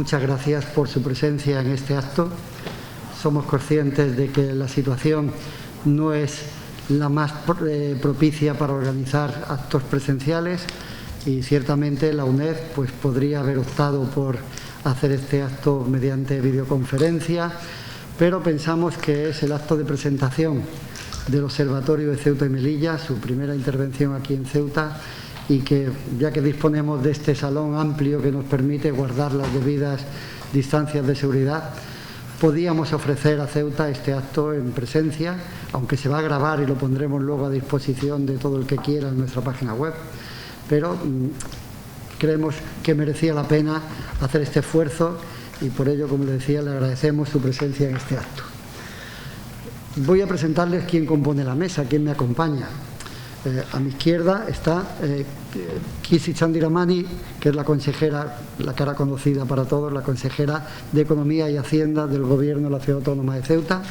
muchas gracias por su presencia en este acto. Somos conscientes de que la situación no es la más propicia para organizar actos presenciales y ciertamente la UNED pues, podría haber optado por hacer este acto mediante videoconferencia, pero pensamos que es el acto de presentación del Observatorio de Ceuta y Melilla, su primera intervención aquí en Ceuta, y que ya que disponemos de este salón amplio que nos permite guardar las debidas distancias de seguridad, podíamos ofrecer a Ceuta este acto en presencia, aunque se va a grabar y lo pondremos luego a disposición de todo el que quiera en nuestra página web, pero creemos que merecía la pena hacer este esfuerzo y por ello, como le decía, le agradecemos su presencia en este acto. Voy a presentarles quién compone la mesa, quién me acompaña. A mi izquierda está Kisi Chandiramani, que es la consejera, la cara conocida para todos, la consejera de Economía y Hacienda del Gobierno de la Ciudad Autónoma de Ceuta.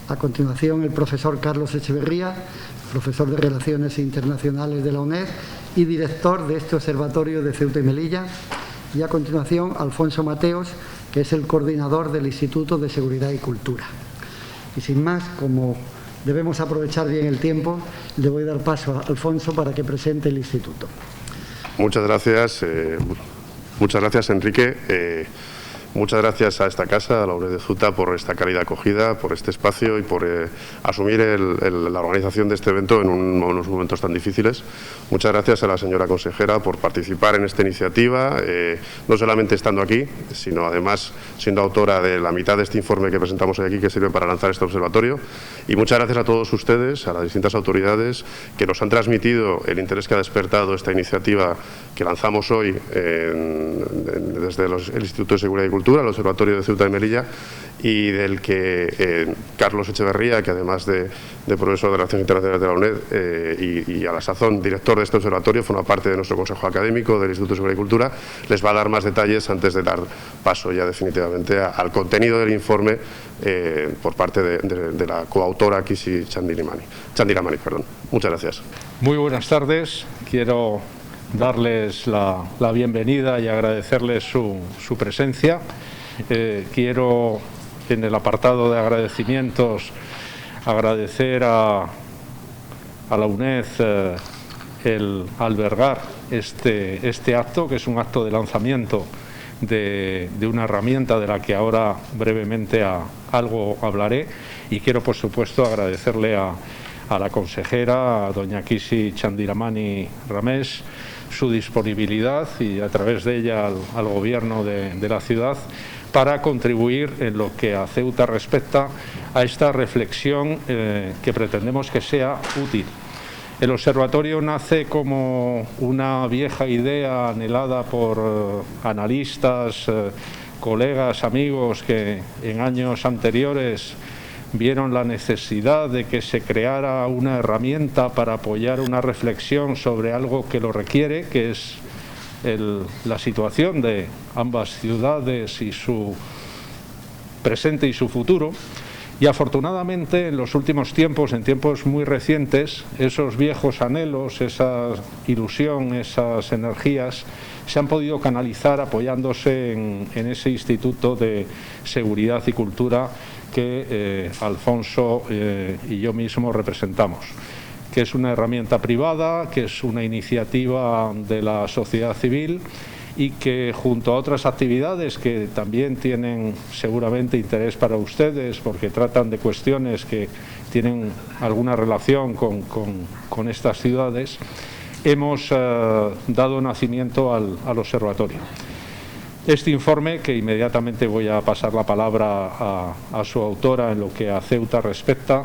A continuación, el profesor Carlos Echeverría, profesor de Relaciones Internacionales de la UNED y director de este Observatorio de Ceuta y Melilla. Y a continuación, Alfonso Mateos, que es el coordinador del Instituto de Seguridad y Cultura. Y sin más, como debemos aprovechar bien el tiempo, le voy a dar paso a Alfonso para que presente el instituto. Muchas gracias, Enrique. Muchas gracias a esta casa, a la UNED de Ceuta, por esta cálida acogida, por este espacio y por asumir la organización de este evento en unos momentos tan difíciles. Muchas gracias a la señora consejera por participar en esta iniciativa, no solamente estando aquí, sino además siendo autora de la mitad de este informe que presentamos hoy aquí, que sirve para lanzar este observatorio. Y muchas gracias a todos ustedes, a las distintas autoridades que nos han transmitido el interés que ha despertado esta iniciativa que lanzamos hoy desde el Instituto de Seguridad y Cultura, el Observatorio de Ceuta y Melilla, y del que Carlos Echeverría, que además de profesor de Relaciones Internacionales de la UNED y a la sazón director de este observatorio, forma parte de nuestro consejo académico del Instituto de Seguridad y Cultura, les va a dar más detalles antes de dar paso ya definitivamente al contenido del informe por parte de la coautora Kisi Chandiramani. Muchas gracias. Muy buenas tardes. Quiero darles la bienvenida y agradecerles su presencia. Quiero, en el apartado de agradecimientos, agradecer a la UNED el albergar este acto, que es un acto de lanzamiento de una herramienta de la que ahora brevemente algo hablaré, y quiero, por supuesto, agradecerle a la consejera, a doña Kisi Chandiramani Ramesh, su disponibilidad y a través de ella al gobierno de la ciudad para contribuir en lo que a Ceuta respecta a esta reflexión que pretendemos que sea útil. El observatorio nace como una vieja idea anhelada por analistas, colegas, amigos que en años anteriores vieron la necesidad de que se creara una herramienta para apoyar una reflexión sobre algo que lo requiere, que es la situación de ambas ciudades y su presente y su futuro. Y afortunadamente en los últimos tiempos, en tiempos muy recientes, esos viejos anhelos, esa ilusión, esas energías se han podido canalizar apoyándose en ese Instituto de Seguridad y Cultura que Alfonso y yo mismo representamos, que es una herramienta privada, que es una iniciativa de la sociedad civil y que, junto a otras actividades que también tienen seguramente interés para ustedes porque tratan de cuestiones que tienen alguna relación con estas ciudades, hemos dado nacimiento al observatorio. Este informe, que inmediatamente voy a pasar la palabra a su autora en lo que a Ceuta respecta,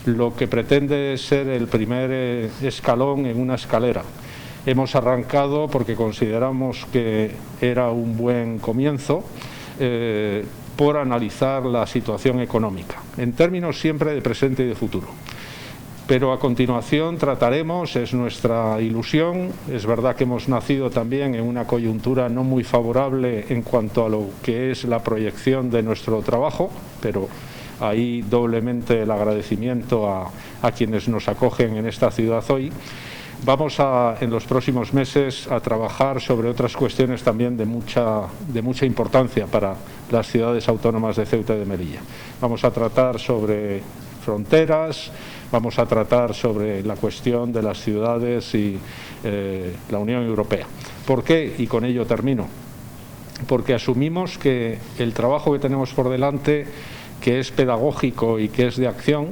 lo que pretende es ser el primer escalón en una escalera. Hemos arrancado porque consideramos que era un buen comienzo por analizar la situación económica, en términos siempre de presente y de futuro. Pero a continuación trataremos, es nuestra ilusión, es verdad que hemos nacido también en una coyuntura no muy favorable en cuanto a lo que es la proyección de nuestro trabajo, pero ahí doblemente el agradecimiento a quienes nos acogen en esta ciudad hoy. Vamos en los próximos meses a trabajar sobre otras cuestiones también de mucha importancia para las ciudades autónomas de Ceuta y de Melilla. Vamos a tratar sobre fronteras, vamos a tratar sobre la cuestión de las ciudades y la Unión Europea. ¿Por qué? Y con ello termino. Porque asumimos que el trabajo que tenemos por delante, que es pedagógico y que es de acción,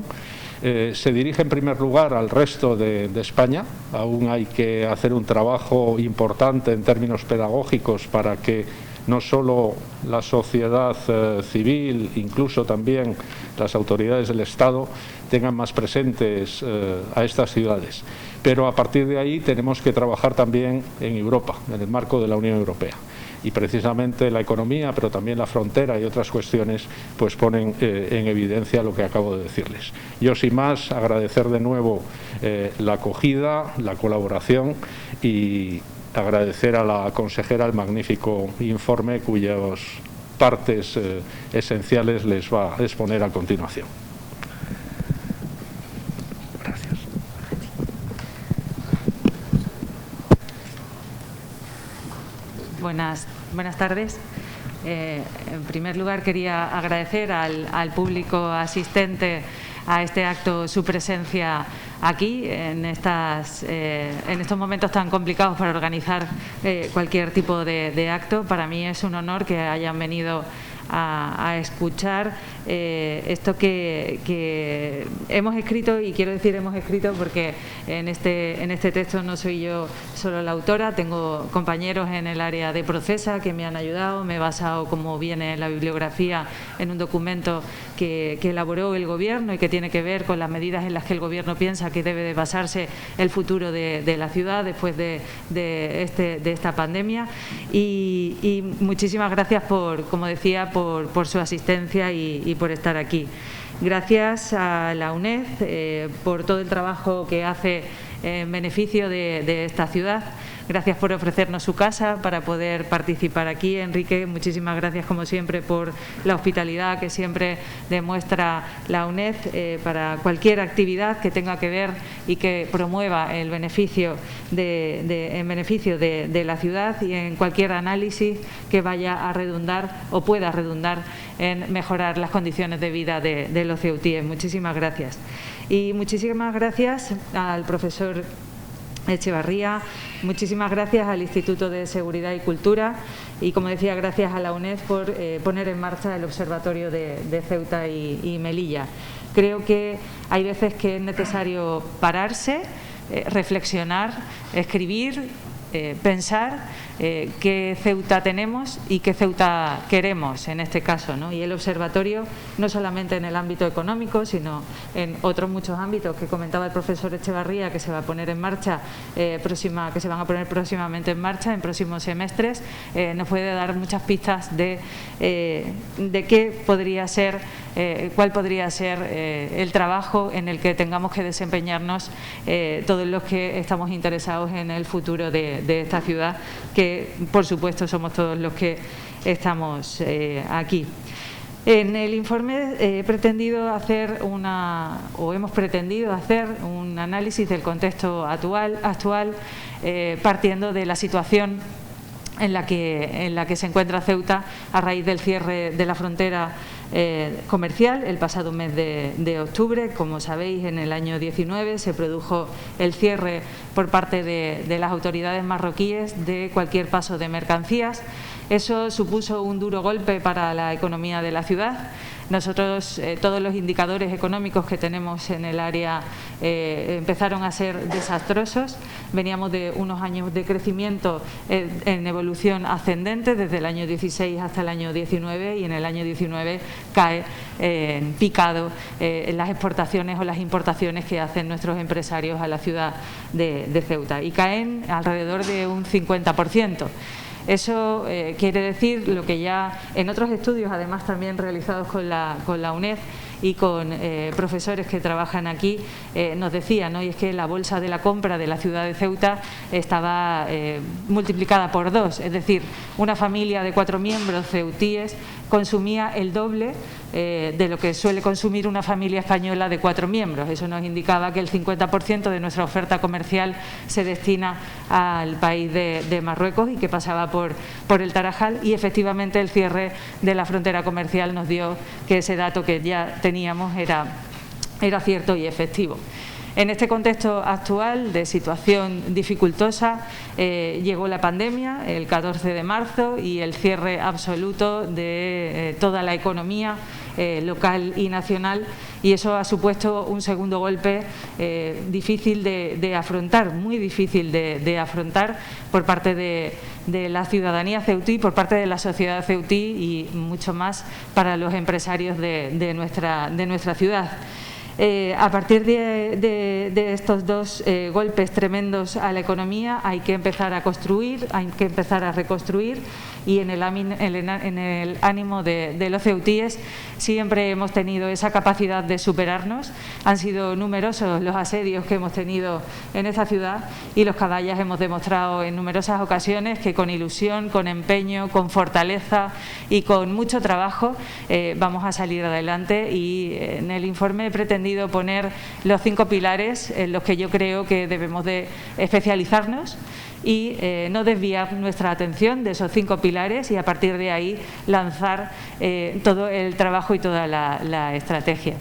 se dirige en primer lugar al resto de España. Aún hay que hacer un trabajo importante en términos pedagógicos para que no solo la sociedad civil, incluso también las autoridades del Estado, tengan más presentes a estas ciudades. Pero a partir de ahí tenemos que trabajar también en Europa, en el marco de la Unión Europea. Y precisamente la economía, pero también la frontera y otras cuestiones, pues ponen en evidencia lo que acabo de decirles. Yo, sin más, agradecer de nuevo la acogida, la colaboración y agradecer a la consejera el magnífico informe cuyas partes esenciales les va a exponer a continuación. Gracias. Buenas tardes. En primer lugar, quería agradecer al público asistente a este acto su presencia aquí en estos momentos tan complicados para organizar cualquier tipo de acto. Para mí es un honor que hayan venido a escuchar esto que hemos escrito, y quiero decir hemos escrito porque en este texto no soy yo solo la autora, tengo compañeros en el área de Procesa que me han ayudado, me he basado, como viene en la bibliografía, en un documento que elaboró el Gobierno y que tiene que ver con las medidas en las que el Gobierno piensa que debe de basarse el futuro de la ciudad después de esta pandemia. Y muchísimas gracias como decía, por su asistencia y por estar aquí. Gracias a la UNED por todo el trabajo que hace en beneficio de esta ciudad. Gracias por ofrecernos su casa para poder participar aquí. Enrique, muchísimas gracias como siempre por la hospitalidad que siempre demuestra la UNED para cualquier actividad que tenga que ver y que promueva el beneficio en beneficio de la ciudad, y en cualquier análisis que vaya a redundar o pueda redundar en mejorar las condiciones de vida de los ceutíes. Muchísimas gracias. Y muchísimas gracias al profesor Echevarría, muchísimas gracias al Instituto de Seguridad y Cultura y, como decía, gracias a la UNED por poner en marcha el Observatorio de Ceuta y Melilla. Creo que hay veces que es necesario pararse, reflexionar, escribir, pensar qué Ceuta tenemos y qué Ceuta queremos en este caso, ¿no? Y el observatorio, no solamente en el ámbito económico, sino en otros muchos ámbitos que comentaba el profesor Echevarría, que se va a poner en marcha que se van a poner próximamente en marcha en próximos semestres, nos puede dar muchas pistas de qué podría ser, cuál podría ser el trabajo en el que tengamos que desempeñarnos todos los que estamos interesados en el futuro de esta ciudad, que por supuesto somos todos los que estamos aquí. En el informe hemos pretendido hacer un análisis del contexto actual partiendo de la situación en la que se encuentra Ceuta a raíz del cierre de la frontera comercial el pasado mes de octubre. Como sabéis, en el año 19 se produjo el cierre por parte de las autoridades marroquíes de cualquier paso de mercancías. Eso supuso un duro golpe para la economía de la ciudad. Nosotros, todos los indicadores económicos que tenemos en el área empezaron a ser desastrosos. Veníamos de unos años de crecimiento en evolución ascendente desde el año 16 hasta el año 19, y en el año 19 cae en picado las exportaciones o las importaciones que hacen nuestros empresarios a la ciudad de Ceuta, y caen alrededor de un 50%. Eso quiere decir lo que ya en otros estudios, además también realizados con la UNED y con profesores que trabajan aquí, nos decían, ¿no? Y es que la bolsa de la compra de la ciudad de Ceuta estaba multiplicada por 2, es decir, una familia de 4 miembros ceutíes consumía el doble de lo que suele consumir una familia española de 4 miembros. Eso nos indicaba que el 50% de nuestra oferta comercial se destina al país de Marruecos y que pasaba por el Tarajal, y efectivamente el cierre de la frontera comercial nos dio que ese dato que ya teníamos era cierto y efectivo. En este contexto actual de situación dificultosa llegó la pandemia el 14 de marzo y el cierre absoluto de toda la economía local y nacional, y eso ha supuesto un segundo golpe difícil de afrontar, muy difícil de afrontar por parte de la ciudadanía ceutí, por parte de la sociedad ceutí y mucho más para los empresarios de nuestra ciudad. A partir de estos dos golpes tremendos a la economía hay que empezar a construir, hay que empezar a reconstruir, y en el ánimo de los ceutíes siempre hemos tenido esa capacidad de superarnos. Han sido numerosos los asedios que hemos tenido en esta ciudad y los caballas hemos demostrado en numerosas ocasiones que con ilusión, con empeño, con fortaleza y con mucho trabajo vamos a salir adelante, y en el informe he pretendido poner los 5 pilares en los que yo creo que debemos de especializarnos y no desviar nuestra atención de esos 5 pilares, y a partir de ahí lanzar todo el trabajo y toda la estrategia.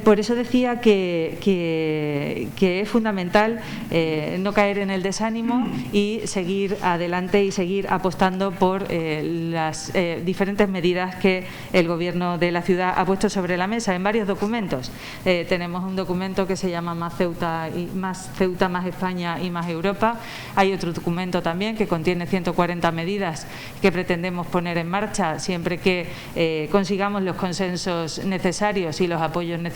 Por eso decía que es fundamental no caer en el desánimo y seguir adelante y seguir apostando por las diferentes medidas que el Gobierno de la ciudad ha puesto sobre la mesa en varios documentos. Tenemos un documento que se llama Más Ceuta, Más España y Más Europa. Hay otro documento también que contiene 140 medidas que pretendemos poner en marcha siempre que consigamos los consensos necesarios y los apoyos necesarios,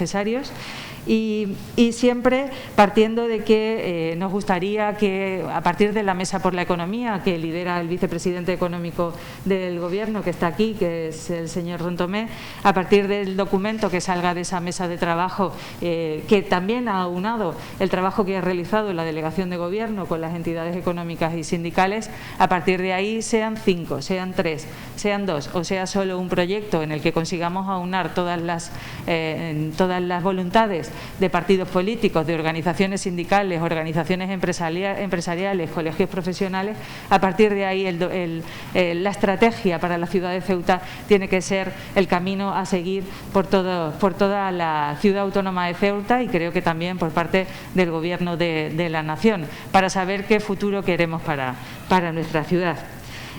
y siempre partiendo de que nos gustaría que a partir de la Mesa por la Economía que lidera el vicepresidente económico del Gobierno, que está aquí, que es el señor Rontomé, a partir del documento que salga de esa mesa de trabajo, que también ha aunado el trabajo que ha realizado la Delegación de Gobierno con las entidades económicas y sindicales, a partir de ahí sean 5, sean 3, sean 2 o sea solo un proyecto en el que consigamos aunar todas las voluntades de partidos políticos, de organizaciones sindicales, organizaciones empresariales, colegios profesionales. A partir de ahí la estrategia para la ciudad de Ceuta tiene que ser el camino a seguir por toda la ciudad autónoma de Ceuta, y creo que también por parte del Gobierno de la Nación, para saber qué futuro queremos para nuestra ciudad.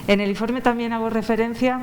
En el informe también hago referencia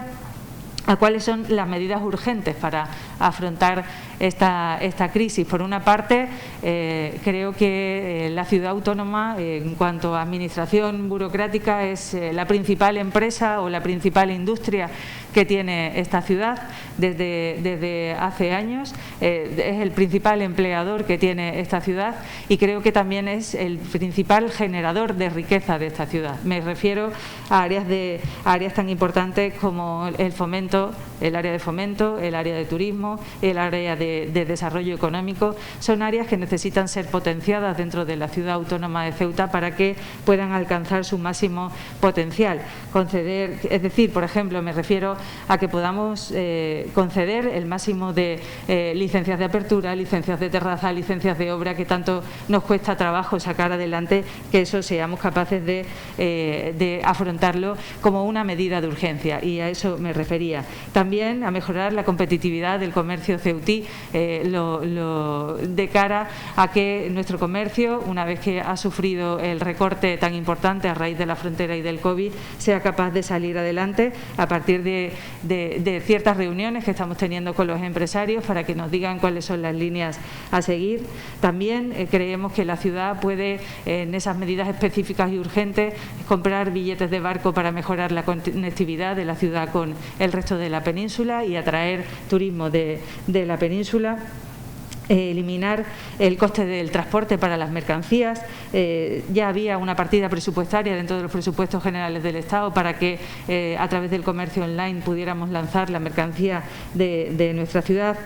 a cuáles son las medidas urgentes para afrontar esta crisis. Por una parte, creo que la ciudad autónoma, en cuanto a administración burocrática, es la principal empresa o la principal industria que tiene esta ciudad desde hace años. Es el principal empleador que tiene esta ciudad, y creo que también es el principal generador de riqueza de esta ciudad. Me refiero a áreas tan importantes como el fomento, el área de fomento, el área de turismo, el área de desarrollo económico. Son áreas que necesitan ser potenciadas dentro de la ciudad autónoma de Ceuta para que puedan alcanzar su máximo potencial. Conceder, es decir, por ejemplo, me refiero a que podamos conceder el máximo de licencias de apertura, licencias de terraza, licencias de obra, que tanto nos cuesta trabajo sacar adelante, que eso seamos capaces de afrontarlo como una medida de urgencia, y a eso me refería. También a mejorar la competitividad del comercio ceutí de cara a que nuestro comercio, una vez que ha sufrido el recorte tan importante a raíz de la frontera y del COVID, sea capaz de salir adelante a partir de ciertas reuniones que estamos teniendo con los empresarios para que nos digan cuáles son las líneas a seguir. También creemos que la ciudad puede, en esas medidas específicas y urgentes, comprar billetes de barco para mejorar la conectividad de la ciudad con el resto de la península y atraer turismo de la península. Eliminar el coste del transporte para las mercancías. Ya había una partida presupuestaria dentro de los presupuestos generales del Estado para que a través del comercio online pudiéramos lanzar la mercancía de nuestra ciudad.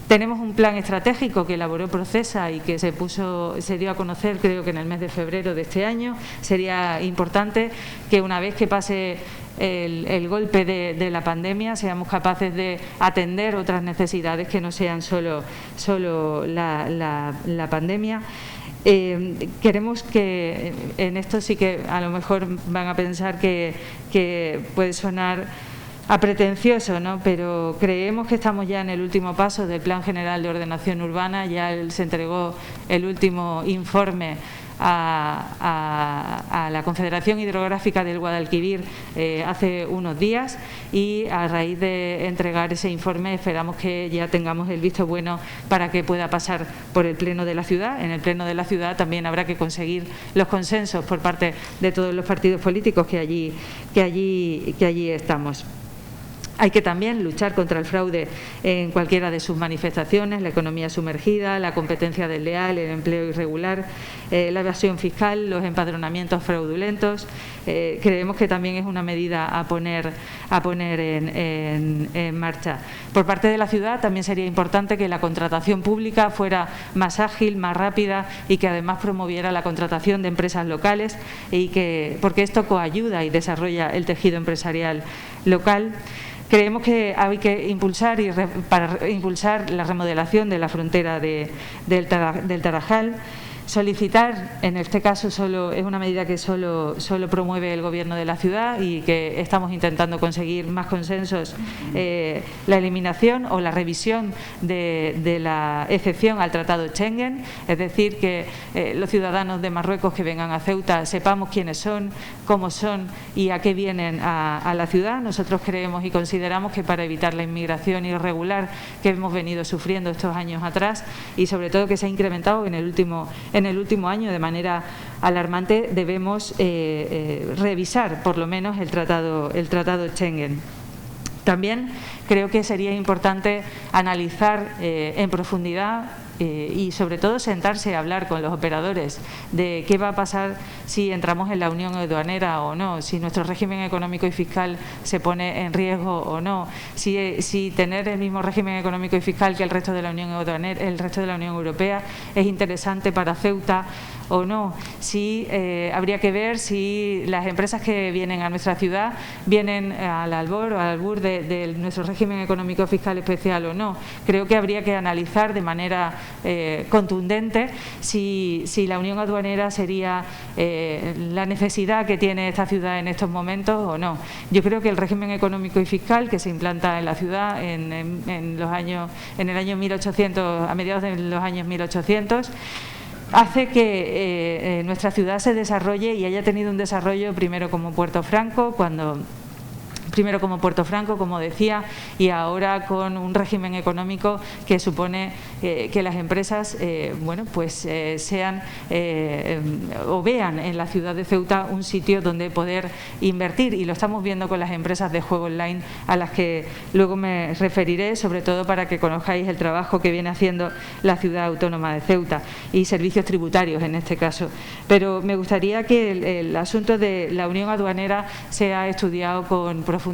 Tenemos un plan estratégico que elaboró Procesa y que se dio a conocer, creo que en el mes de febrero de este año. Sería importante que una vez que pase el golpe de la pandemia, seamos capaces de atender otras necesidades que no sean solo la pandemia. Queremos que, en esto sí que a lo mejor van a pensar que puede sonar a pretencioso, ¿no? Pero creemos que estamos ya en el último paso del Plan General de Ordenación Urbana. Ya se entregó el último informe a la Confederación Hidrográfica del Guadalquivir hace unos días, y a raíz de entregar ese informe esperamos que ya tengamos el visto bueno para que pueda pasar por el Pleno de la ciudad. En el Pleno de la ciudad también habrá que conseguir los consensos por parte de todos los partidos políticos que allí estamos. Hay que también luchar contra el fraude en cualquiera de sus manifestaciones, la economía sumergida, la competencia desleal, el empleo irregular, la evasión fiscal, los empadronamientos fraudulentos. Creemos que también es una medida a poner en marcha. Por parte de la ciudad también sería importante que la contratación pública fuera más ágil, más rápida, y que además promoviera la contratación de empresas locales, porque esto coayuda y desarrolla el tejido empresarial local. Creemos que hay que impulsar para impulsar la remodelación de la frontera del Tarajal. Solicitar, en este caso es una medida que solo promueve el Gobierno de la ciudad, y que estamos intentando conseguir más consensos, la eliminación o la revisión de la excepción al Tratado Schengen, es decir, que los ciudadanos de Marruecos que vengan a Ceuta sepamos quiénes son, cómo son y a qué vienen a la ciudad. Nosotros creemos y consideramos que para evitar la inmigración irregular que hemos venido sufriendo estos años atrás, y sobre todo que se ha incrementado en el último año de manera alarmante, debemos revisar por lo menos el tratado Schengen. También creo que sería importante analizar en profundidad y sobre todo sentarse a hablar con los operadores de qué va a pasar si entramos en la Unión Aduanera o no, si nuestro régimen económico y fiscal se pone en riesgo o no, si tener el mismo régimen económico y fiscal que el resto de la Unión Aduanera, el resto de la Unión Europea, es interesante para Ceuta o no, si habría que ver si las empresas que vienen a nuestra ciudad vienen al albur de nuestro régimen económico fiscal especial o no. Creo que habría que analizar de manera contundente si la Unión Aduanera sería la necesidad que tiene esta ciudad en estos momentos o no. Yo creo que el régimen económico y fiscal que se implanta en la ciudad en el año 1800, a mediados de los años 1800, hace que nuestra ciudad se desarrolle y haya tenido un desarrollo primero como Puerto Franco, como decía, y ahora con un régimen económico que supone que las empresas sean o vean en la ciudad de Ceuta un sitio donde poder invertir, y lo estamos viendo con las empresas de juego online a las que luego me referiré, sobre todo para que conozcáis el trabajo que viene haciendo la ciudad autónoma de Ceuta y servicios tributarios en este caso. Pero me gustaría que el asunto de la Unión Aduanera sea estudiado con profundidad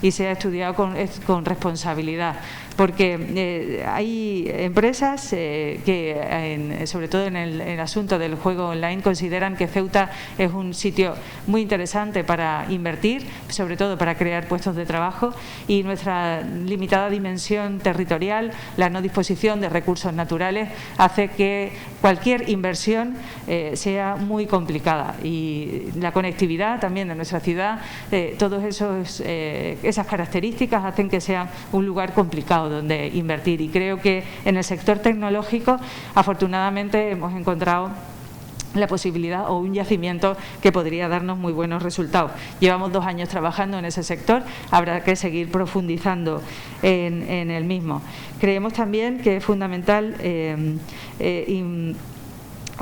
y sea estudiado con responsabilidad, porque hay empresas que, sobre todo en el asunto del juego online, consideran que Ceuta es un sitio muy interesante para invertir, sobre todo para crear puestos de trabajo, y nuestra limitada dimensión territorial, la no disposición de recursos naturales, hace que cualquier inversión sea muy complicada, y la conectividad también de nuestra ciudad, todas esas características hacen que sea un lugar complicado donde invertir, y creo que en el sector tecnológico afortunadamente hemos encontrado la posibilidad o un yacimiento que podría darnos muy buenos resultados. Llevamos 2 años trabajando en ese sector, habrá que seguir profundizando en el mismo. Creemos también que es fundamental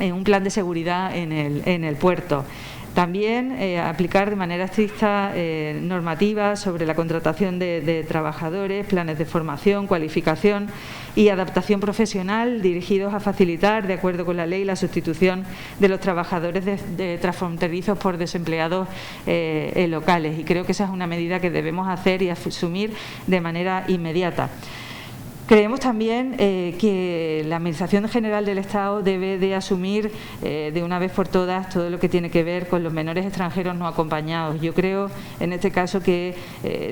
un plan de seguridad en el puerto. También aplicar de manera estricta normativas sobre la contratación de trabajadores, planes de formación, cualificación y adaptación profesional dirigidos a facilitar, de acuerdo con la ley, la sustitución de los trabajadores de transfronterizos por desempleados locales. Y creo que esa es una medida que debemos hacer y asumir de manera inmediata. Creemos también que la Administración General del Estado debe de asumir de una vez por todas todo lo que tiene que ver con los menores extranjeros no acompañados. Yo creo en este caso que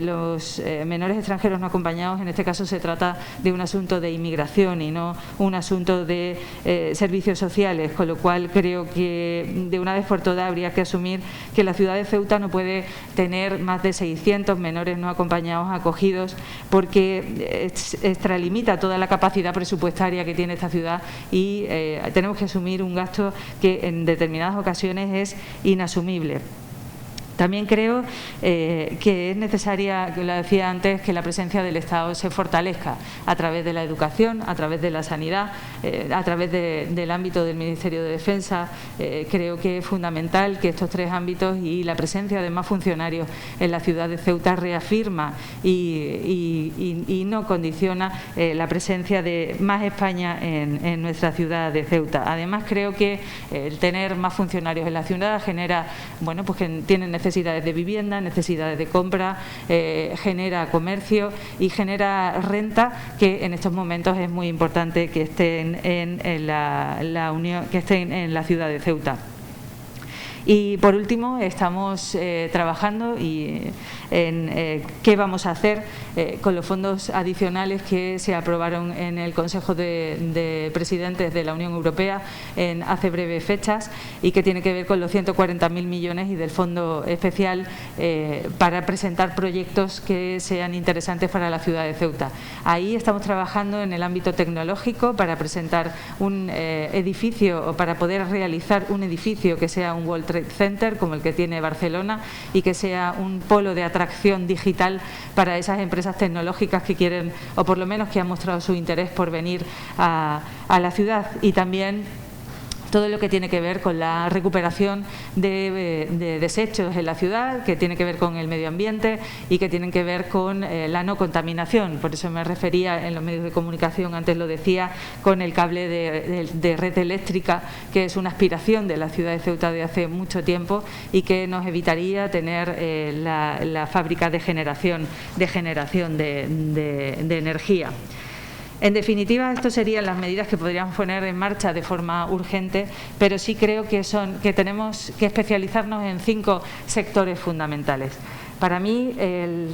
los menores extranjeros no acompañados, en este caso se trata de un asunto de inmigración y no un asunto de servicios sociales, con lo cual creo que de una vez por todas habría que asumir que la ciudad de Ceuta no puede tener más de 600 menores no acompañados acogidos, porque extralimita toda la capacidad presupuestaria que tiene esta ciudad y tenemos que asumir un gasto que en determinadas ocasiones es inasumible. También creo que es necesaria, que lo decía antes, que la presencia del Estado se fortalezca a través de la educación, a través de la sanidad, a través del ámbito del Ministerio de Defensa. Creo que es fundamental que estos tres ámbitos y la presencia de más funcionarios en la ciudad de Ceuta reafirma y no condiciona la presencia de más España en nuestra ciudad de Ceuta. Además, creo que el tener más funcionarios en la ciudad genera, bueno, pues que tienen necesidades de vivienda, necesidades de compra, genera comercio y genera renta, que en estos momentos es muy importante que estén en la Unión, que estén en la ciudad de Ceuta. Y por último, estamos trabajando en qué vamos a hacer con los fondos adicionales que se aprobaron en el Consejo de Presidentes de la Unión Europea hace breves fechas, y que tiene que ver con los 140.000 millones y del Fondo Especial para presentar proyectos que sean interesantes para la ciudad de Ceuta. Ahí estamos trabajando en el ámbito tecnológico para presentar un edificio, o para poder realizar un edificio que sea un World Trade Center como el que tiene Barcelona, y que sea un polo de atracción digital para esas empresas tecnológicas que quieren, o por lo menos que han mostrado su interés por venir a la ciudad. Y también todo lo que tiene que ver con la recuperación de desechos en la ciudad, que tiene que ver con el medio ambiente y que tienen que ver con la no contaminación. Por eso me refería en los medios de comunicación, antes lo decía, con el cable de red eléctrica, que es una aspiración de la ciudad de Ceuta de hace mucho tiempo y que nos evitaría tener la fábrica de generación de energía. En definitiva, estas serían las medidas que podríamos poner en marcha de forma urgente, pero sí creo que tenemos que especializarnos en 5 sectores fundamentales. Para mí,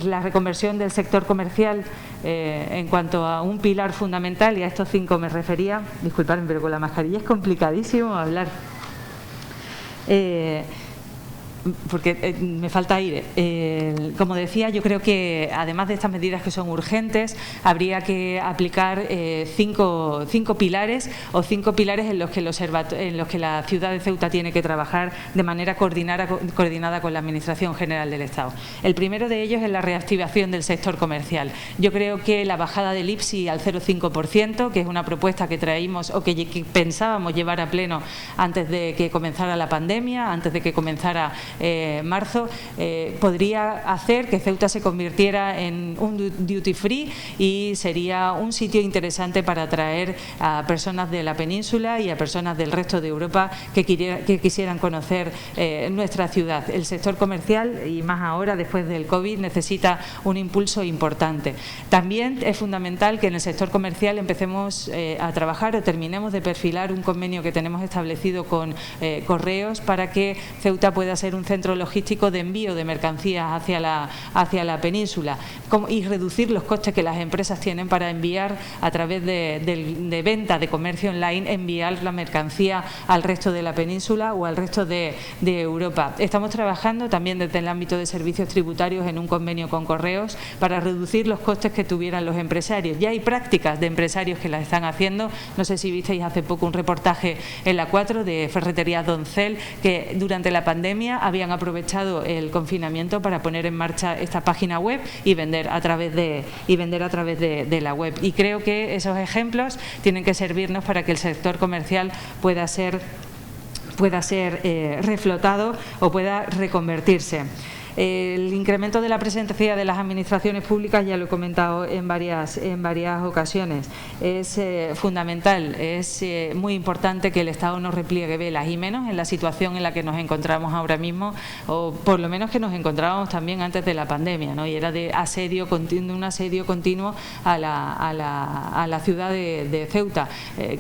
la reconversión del sector comercial en cuanto a un pilar fundamental, y a estos 5 me refería, disculpadme, pero con la mascarilla es complicadísimo hablar. Porque me falta aire. Como decía, yo creo que además de estas medidas que son urgentes, habría que aplicar 5 pilares, o 5 pilares en los que la ciudad de Ceuta tiene que trabajar de manera coordinada con la Administración General del Estado. El primero de ellos es la reactivación del sector comercial. Yo creo que la bajada del IPSI al 0,5%, que es una propuesta que traímos o que pensábamos llevar a pleno antes de que comenzara la pandemia, antes de que comenzara marzo, podría hacer que Ceuta se convirtiera en un duty free, y sería un sitio interesante para atraer a personas de la península y a personas del resto de Europa que quisieran conocer nuestra ciudad. El sector comercial, y más ahora después del COVID, necesita un impulso importante. También es fundamental que en el sector comercial empecemos a trabajar o terminemos de perfilar un convenio que tenemos establecido con Correos para que Ceuta pueda ser un centro logístico de envío de mercancías hacia la península, y reducir los costes que las empresas tienen para enviar a través de venta de comercio online, enviar la mercancía al resto de la península o al resto de Europa. Estamos trabajando también desde el ámbito de servicios tributarios en un convenio con Correos para reducir los costes que tuvieran los empresarios. Ya hay prácticas de empresarios que las están haciendo. No sé si visteis hace poco un reportaje en la 4 de Ferreterías Doncel, que durante la pandemia habían aprovechado el confinamiento para poner en marcha esta página web y vender a través de la web. Y creo que esos ejemplos tienen que servirnos para que el sector comercial pueda ser reflotado o pueda reconvertirse. El incremento de la presencia de las administraciones públicas, ya lo he comentado en varias ocasiones, es fundamental, es muy importante que el Estado no repliegue velas, y menos en la situación en la que nos encontramos ahora mismo, o por lo menos que nos encontrábamos también antes de la pandemia, ¿no? Y era de un asedio continuo a la ciudad de Ceuta.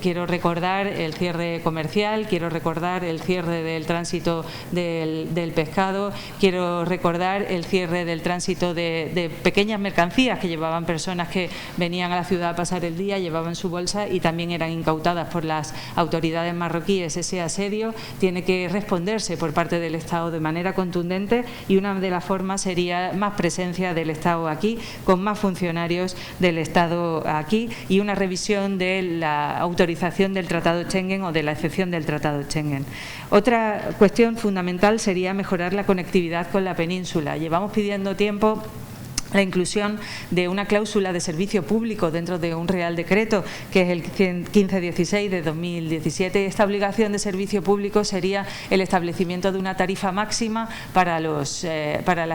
Quiero recordar el cierre comercial, quiero recordar el cierre del tránsito del pescado, quiero recordar el cierre del tránsito de pequeñas mercancías que llevaban personas que venían a la ciudad a pasar el día, llevaban su bolsa y también eran incautadas por las autoridades marroquíes. Ese asedio tiene que responderse por parte del Estado de manera contundente, y una de las formas sería más presencia del Estado aquí, con más funcionarios del Estado aquí, y una revisión de la autorización del Tratado Schengen o de la excepción del Tratado Schengen. Otra cuestión fundamental sería mejorar la conectividad con la península. Llevamos pidiendo tiempo la inclusión de una cláusula de servicio público dentro de un Real Decreto, que es el 1516 de 2017. Esta obligación de servicio público sería el establecimiento de una tarifa máxima para las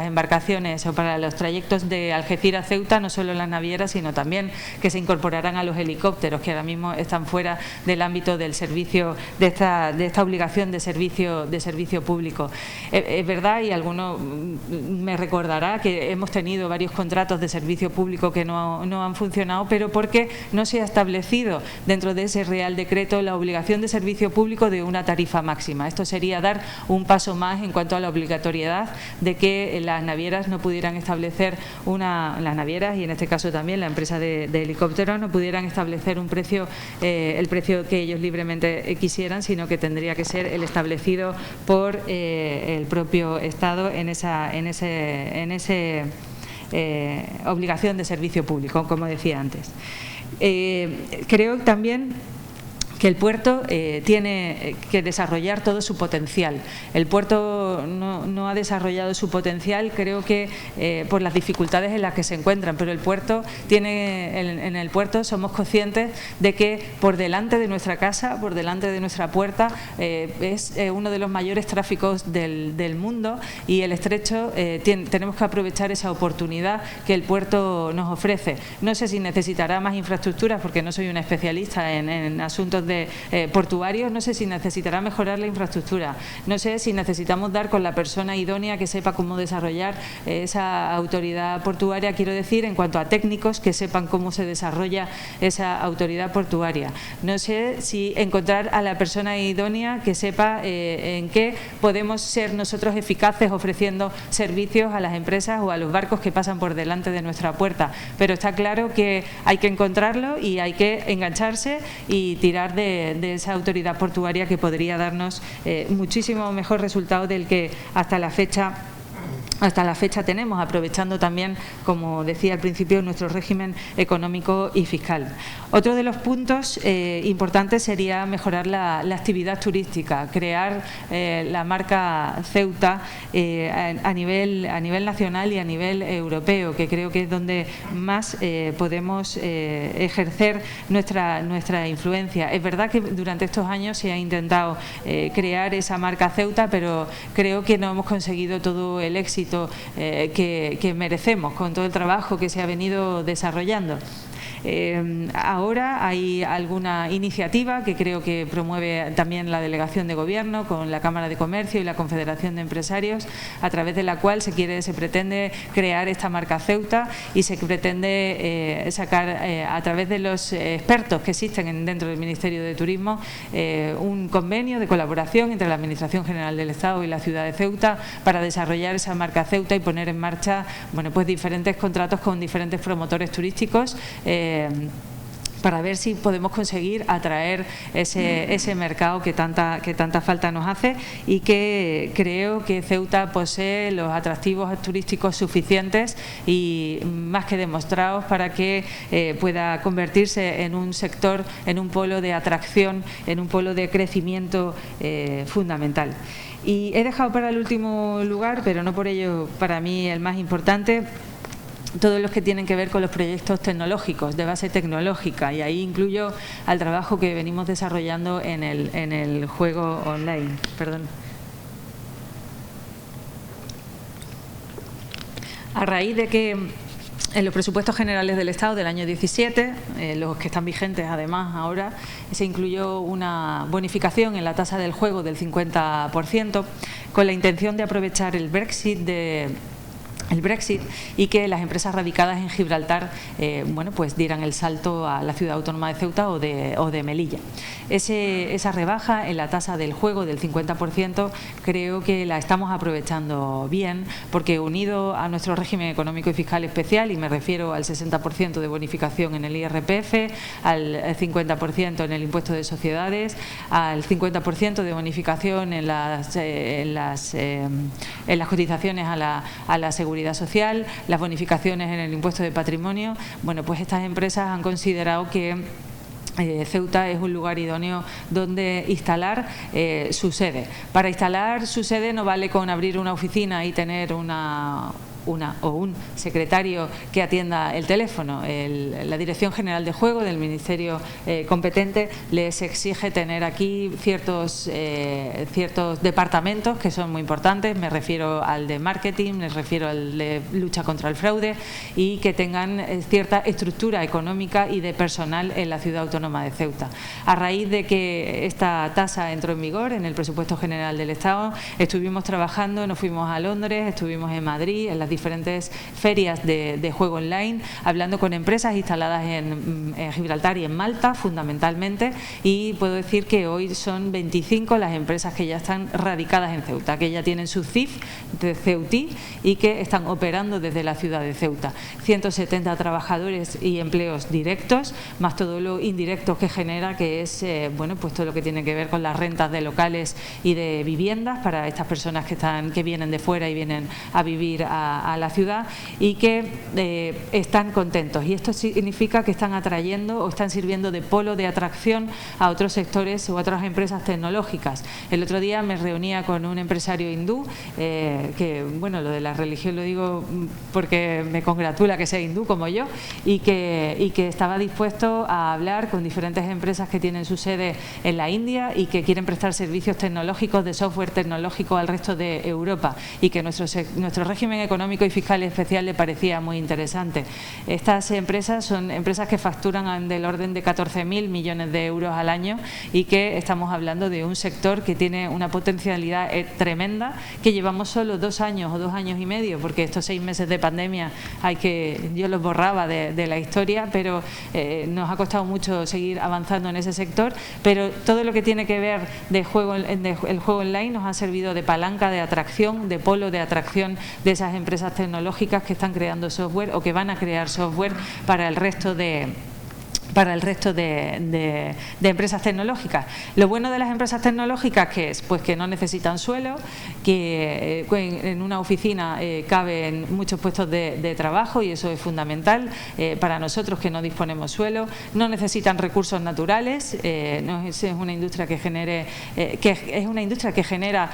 embarcaciones o para los trayectos de Algeciras a Ceuta, no solo las navieras, sino también que se incorporarán a los helicópteros, que ahora mismo están fuera del ámbito del servicio, de esta obligación de servicio público. Es verdad, y alguno me recordará, que hemos tenido varios contratos de servicio público que no han funcionado, pero porque no se ha establecido dentro de ese Real Decreto la obligación de servicio público de una tarifa máxima. Esto sería dar un paso más en cuanto a la obligatoriedad de que las navieras no pudieran establecer las navieras, y en este caso también la empresa de helicópteros, no pudieran establecer un precio, el precio que ellos libremente quisieran, sino que tendría que ser el establecido por el propio Estado en ese obligación de servicio público, como decía antes. Creo también que el puerto tiene que desarrollar todo su potencial. El puerto no ha desarrollado su potencial, creo que por las dificultades en las que se encuentran, pero el puerto en el puerto somos conscientes de que por delante de nuestra casa, por delante de nuestra puerta, es uno de los mayores tráficos del mundo, y el estrecho tenemos que aprovechar esa oportunidad que el puerto nos ofrece. No sé si necesitará más infraestructuras, porque no soy una especialista en asuntos portuarios, no sé si necesitará mejorar la infraestructura, no sé si necesitamos dar con la persona idónea que sepa cómo desarrollar esa autoridad portuaria, quiero decir, en cuanto a técnicos que sepan cómo se desarrolla esa autoridad portuaria. No sé si encontrar a la persona idónea que sepa en qué podemos ser nosotros eficaces ofreciendo servicios a las empresas o a los barcos que pasan por delante de nuestra puerta, pero está claro que hay que encontrarlo y hay que engancharse y tirar de esa autoridad portuaria que podría darnos muchísimo mejor resultado del que hasta la fecha tenemos, aprovechando también, como decía al principio, nuestro régimen económico y fiscal. Otro de los puntos importantes sería mejorar la actividad turística, crear la marca Ceuta a nivel nacional y a nivel europeo, que creo que es donde más podemos ejercer nuestra influencia. Es verdad que durante estos años se ha intentado crear esa marca Ceuta, pero creo que no hemos conseguido todo el éxito que merecemos con todo el trabajo que se ha venido desarrollando. Ahora hay alguna iniciativa que creo que promueve también la Delegación de Gobierno con la Cámara de Comercio y la Confederación de Empresarios, a través de la cual se pretende crear esta marca Ceuta, y se pretende sacar a través de los expertos que existen dentro del Ministerio de Turismo un convenio de colaboración entre la Administración General del Estado y la ciudad de Ceuta para desarrollar esa marca Ceuta y poner en marcha pues diferentes contratos con diferentes promotores turísticos para ver si podemos conseguir atraer ese mercado que tanta falta nos hace, y que creo que Ceuta posee los atractivos turísticos suficientes y más que demostrados para que pueda convertirse en un sector, en un polo de atracción, en un polo de crecimiento fundamental. Y he dejado para el último lugar, pero no por ello para mí el más importante, todos los que tienen que ver con los proyectos tecnológicos, de base tecnológica, y ahí incluyo al trabajo que venimos desarrollando en el juego online. Perdón. A raíz de que en los presupuestos generales del Estado del año 17, los que están vigentes además ahora, se incluyó una bonificación en la tasa del juego del 50% con la intención de aprovechar el Brexit y que las empresas radicadas en Gibraltar bueno, pues dieran el salto a la ciudad autónoma de Ceuta o de Melilla. Esa rebaja en la tasa del juego del 50% creo que la estamos aprovechando bien, porque unido a nuestro régimen económico y fiscal especial, y me refiero al 60% de bonificación en el IRPF, al 50% en el impuesto de sociedades, al 50% de bonificación en las cotizaciones a la seguridad social, las bonificaciones en el impuesto de patrimonio, bueno, pues estas empresas han considerado que Ceuta es un lugar idóneo donde instalar su sede. Para instalar su sede no vale con abrir una oficina y tener una o un secretario que atienda el teléfono. La Dirección General de Juego del Ministerio competente les exige tener aquí ciertos departamentos que son muy importantes. Me refiero al de marketing, me refiero al de lucha contra el fraude, y que tengan cierta estructura económica y de personal en la ciudad autónoma de Ceuta. A raíz de que esta tasa entró en vigor en el presupuesto general del Estado, estuvimos trabajando, nos fuimos a Londres, estuvimos en Madrid, en las diferentes ferias de juego online, hablando con empresas instaladas en Gibraltar y en Malta fundamentalmente, y puedo decir que hoy son 25 las empresas que ya están radicadas en Ceuta, que ya tienen su CIF de Ceutí y que están operando desde la ciudad de Ceuta. 170 trabajadores y empleos directos, más todo lo indirecto que genera, que es bueno, pues todo lo que tiene que ver con las rentas de locales y de viviendas para estas personas que vienen de fuera y vienen a vivir a la ciudad, y que están contentos, y esto significa que están atrayendo o están sirviendo de polo de atracción a otros sectores o a otras empresas tecnológicas. El otro día me reunía con un empresario hindú, que bueno, lo de la religión lo digo porque me congratula que sea hindú como yo, y que estaba dispuesto a hablar con diferentes empresas que tienen su sede en la India y que quieren prestar servicios tecnológicos, de software tecnológico al resto de Europa, y que nuestro régimen económico y fiscal especial le parecía muy interesante. Estas empresas son empresas que facturan del orden de 14.000 millones de euros al año, y que estamos hablando de un sector que tiene una potencialidad tremenda, que llevamos solo 2 años o 2 años y medio, porque estos 6 meses de pandemia yo los borraba de la historia, pero nos ha costado mucho seguir avanzando en ese sector, pero todo lo que tiene que ver el juego online nos ha servido de palanca de atracción, de polo de atracción de esas empresas tecnológicas que están creando software o que van a crear software para el resto de empresas tecnológicas. Lo bueno de las empresas tecnológicas que es pues que no necesitan suelo, que en una oficina caben muchos puestos de trabajo, y eso es fundamental para nosotros que no disponemos suelo. No necesitan recursos naturales, es una industria que genera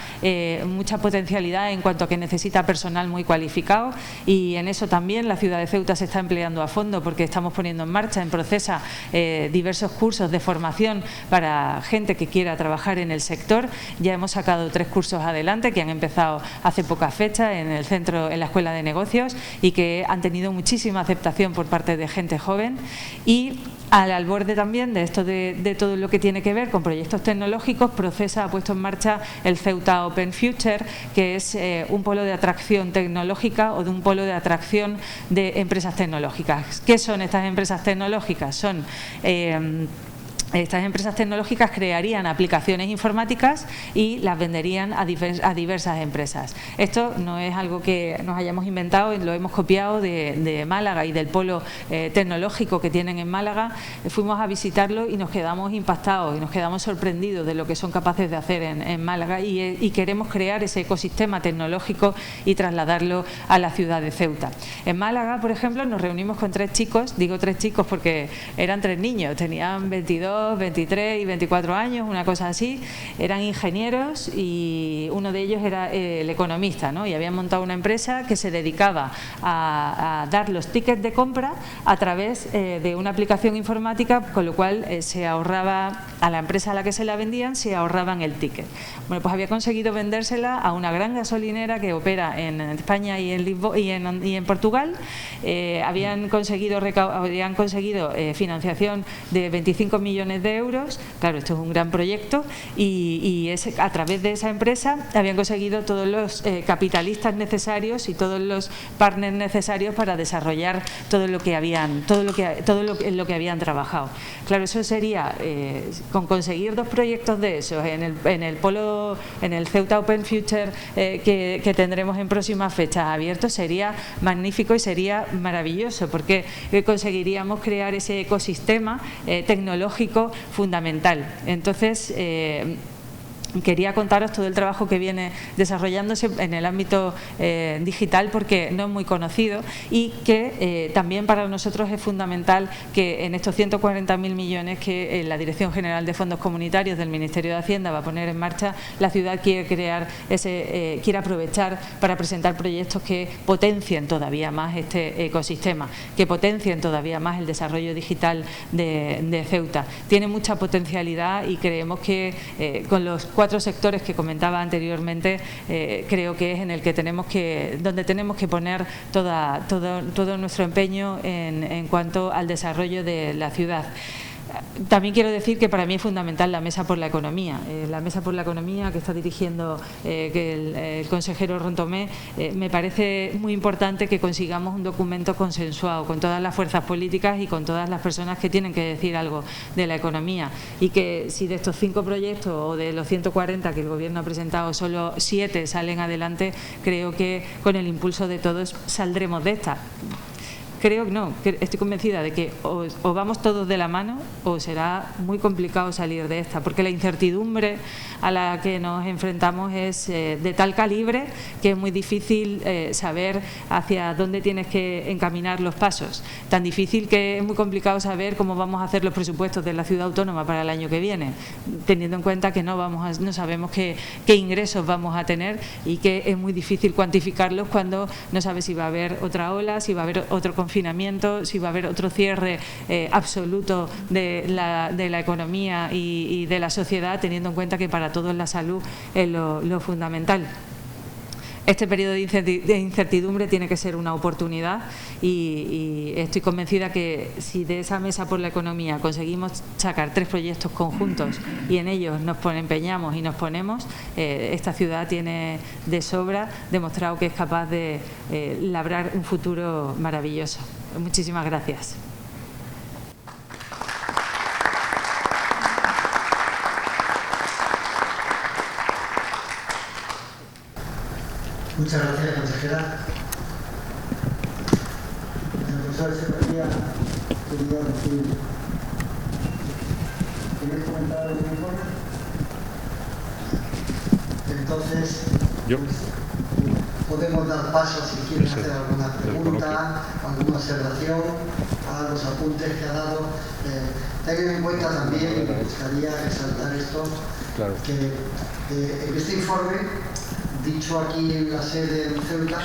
mucha potencialidad en cuanto a que necesita personal muy cualificado, y en eso también la ciudad de Ceuta se está empleando a fondo, porque estamos poniendo en marcha, en Procesa, diversos cursos de formación para gente que quiera trabajar en el sector. Ya hemos sacado 3 cursos adelante que han empezado hace poca fecha en el centro, en la Escuela de Negocios, y que han tenido muchísima aceptación por parte de gente joven. Y al borde también de esto de todo lo que tiene que ver con proyectos tecnológicos, Procesa ha puesto en marcha el Ceuta Open Future, que es un polo de atracción tecnológica o de un polo de atracción de empresas tecnológicas. ¿Qué son estas empresas tecnológicas? Son estas empresas tecnológicas crearían aplicaciones informáticas y las venderían a diversas empresas. Esto no es algo que nos hayamos inventado, lo hemos copiado de Málaga y del polo tecnológico que tienen en Málaga. Fuimos a visitarlo y nos quedamos impactados y nos quedamos sorprendidos de lo que son capaces de hacer en Málaga, y queremos crear ese ecosistema tecnológico y trasladarlo a la ciudad de Ceuta. En Málaga, por ejemplo, nos reunimos con 3 chicos, digo 3 chicos porque eran 3 niños, tenían 22, 22, 23 y 24 años, una cosa así. Eran ingenieros y uno de ellos era el economista, ¿no? Y habían montado una empresa que se dedicaba a dar los tickets de compra a través de una aplicación informática, con lo cual se ahorraba a la empresa a la que se la vendían, se ahorraban el ticket. Bueno, pues había conseguido vendérsela a una gran gasolinera que opera en España y en Lisboa y en Portugal. Habían conseguido financiación de 25 millones de euros. Claro, esto es un gran proyecto y a través de esa empresa habían conseguido todos los capitalistas necesarios y todos los partners necesarios para desarrollar todo lo que habían trabajado. Claro, eso sería con conseguir 2 proyectos de esos en el Ceuta Open Future que tendremos en próximas fechas abiertos, sería magnífico y sería maravilloso, porque conseguiríamos crear ese ecosistema tecnológico fundamental. Entonces, quería contaros todo el trabajo que viene desarrollándose en el ámbito digital, porque no es muy conocido y que también para nosotros es fundamental que en estos 140.000 millones que la Dirección General de Fondos Comunitarios del Ministerio de Hacienda va a poner en marcha, la ciudad quiere aprovechar para presentar proyectos que potencien todavía más este ecosistema, que potencien todavía más el desarrollo digital de Ceuta. Tiene mucha potencialidad y creemos que con los 4 sectores que comentaba anteriormente, creo que es en el que donde tenemos que poner todo nuestro empeño en cuanto al desarrollo de la ciudad. También quiero decir que para mí es fundamental la Mesa por la Economía. La Mesa por la Economía que está dirigiendo el consejero Rontomé, me parece muy importante que consigamos un documento consensuado con todas las fuerzas políticas y con todas las personas que tienen que decir algo de la economía, y que si de estos 5 proyectos o de los 140 que el Gobierno ha presentado solo 7 salen adelante, creo que con el impulso de todos saldremos de esta. Estoy convencida de que o vamos todos de la mano o será muy complicado salir de esta, porque la incertidumbre a la que nos enfrentamos es de tal calibre que es muy difícil saber hacia dónde tienes que encaminar los pasos. Tan difícil que es muy complicado saber cómo vamos a hacer los presupuestos de la ciudad autónoma para el año que viene, teniendo en cuenta que no sabemos qué ingresos vamos a tener y que es muy difícil cuantificarlos cuando no sabes si va a haber otra ola, si va a haber otro confinamiento, si va a haber otro cierre absoluto de la economía y de la sociedad, teniendo en cuenta que para todos la salud es lo fundamental. Este periodo de incertidumbre tiene que ser una oportunidad y estoy convencida que si de esa Mesa por la Economía conseguimos sacar 3 proyectos conjuntos y en ellos nos empeñamos y nos ponemos, esta ciudad tiene de sobra demostrado que es capaz de labrar un futuro maravilloso. Muchísimas gracias. Muchas gracias, consejera. El profesor Echeverría quería decir, ¿queréis comentar algún informe? Entonces, podemos dar paso si quieren hacer alguna pregunta, alguna observación a los apuntes que ha dado. Tengan en cuenta también, me gustaría resaltar esto, claro, que en este informe, dicho aquí en la sede de Ceuta,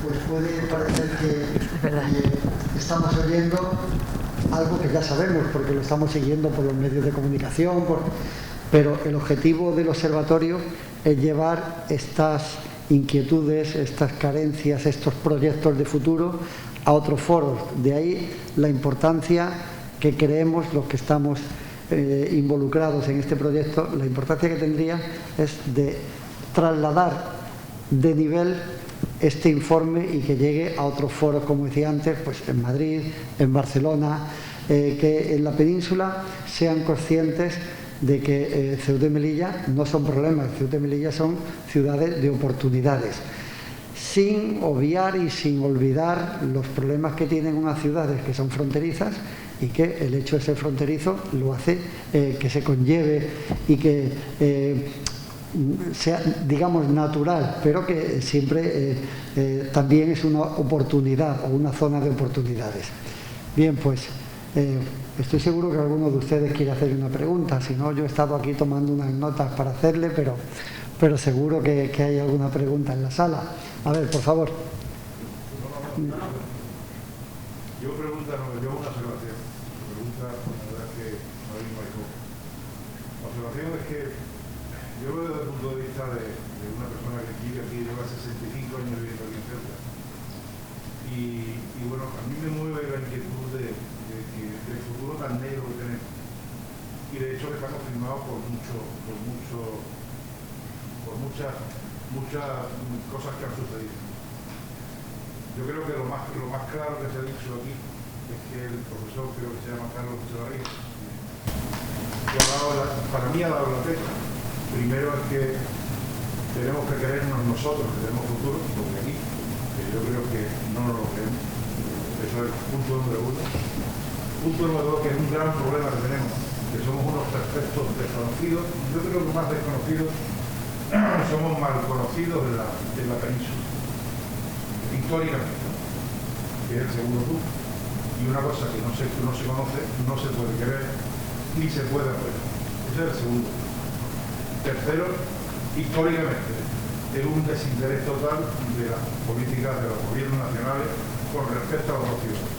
pues puede parecer que estamos oyendo algo que ya sabemos porque lo estamos siguiendo por los medios de comunicación, pero el objetivo del observatorio es llevar estas inquietudes, estas carencias, estos proyectos de futuro a otros foros. De ahí la importancia que creemos los que estamos involucrados en este proyecto, la importancia que tendría es de trasladar de nivel este informe y que llegue a otros foros, como decía antes, pues en Madrid, en Barcelona, que en la península sean conscientes de que Ceuta y Melilla no son problemas, Ceuta y Melilla son ciudades de oportunidades, sin obviar y sin olvidar los problemas que tienen unas ciudades que son fronterizas y que el hecho de ser fronterizo lo hace que se conlleve y que sea, digamos, natural, pero que siempre también es una oportunidad o una zona de oportunidades. Bien, pues Estoy seguro que alguno de ustedes quiere hacer una pregunta. Si no, yo he estado aquí tomando unas notas para hacerle, pero seguro que hay alguna pregunta en la sala. A ver, por favor. Yo pregunta, no, yo una observación. Pregunta, la verdad es que ahora mismo hay poco. La observación es que yo lo veo desde el punto de vista de una persona que vive aquí, lleva 65 años viviendo aquí en Ceuta. Y bueno, a mí me mueve la inquietud del futuro tan negro que tenemos. Y de hecho que está confirmado por muchas cosas que han sucedido. Yo creo que lo más claro que se ha dicho aquí es que el profesor, creo que se llama Carlos Echevarría, para mí ha dado la tecla. Primero es que tenemos que querernos nosotros, que tenemos futuro, porque aquí, que yo creo que no nos lo creemos. Eso es el punto número uno. Punto número dos, que es un gran problema que tenemos, que somos unos perfectos desconocidos. Yo creo que más desconocidos, somos mal conocidos en la península, históricamente, que es el segundo punto. Y una cosa que no se conoce, no se puede querer, ni se puede hacer. Ese es el segundo. Tercero, históricamente, es un desinterés total de las políticas de los gobiernos nacionales con respecto a los ciudadanos.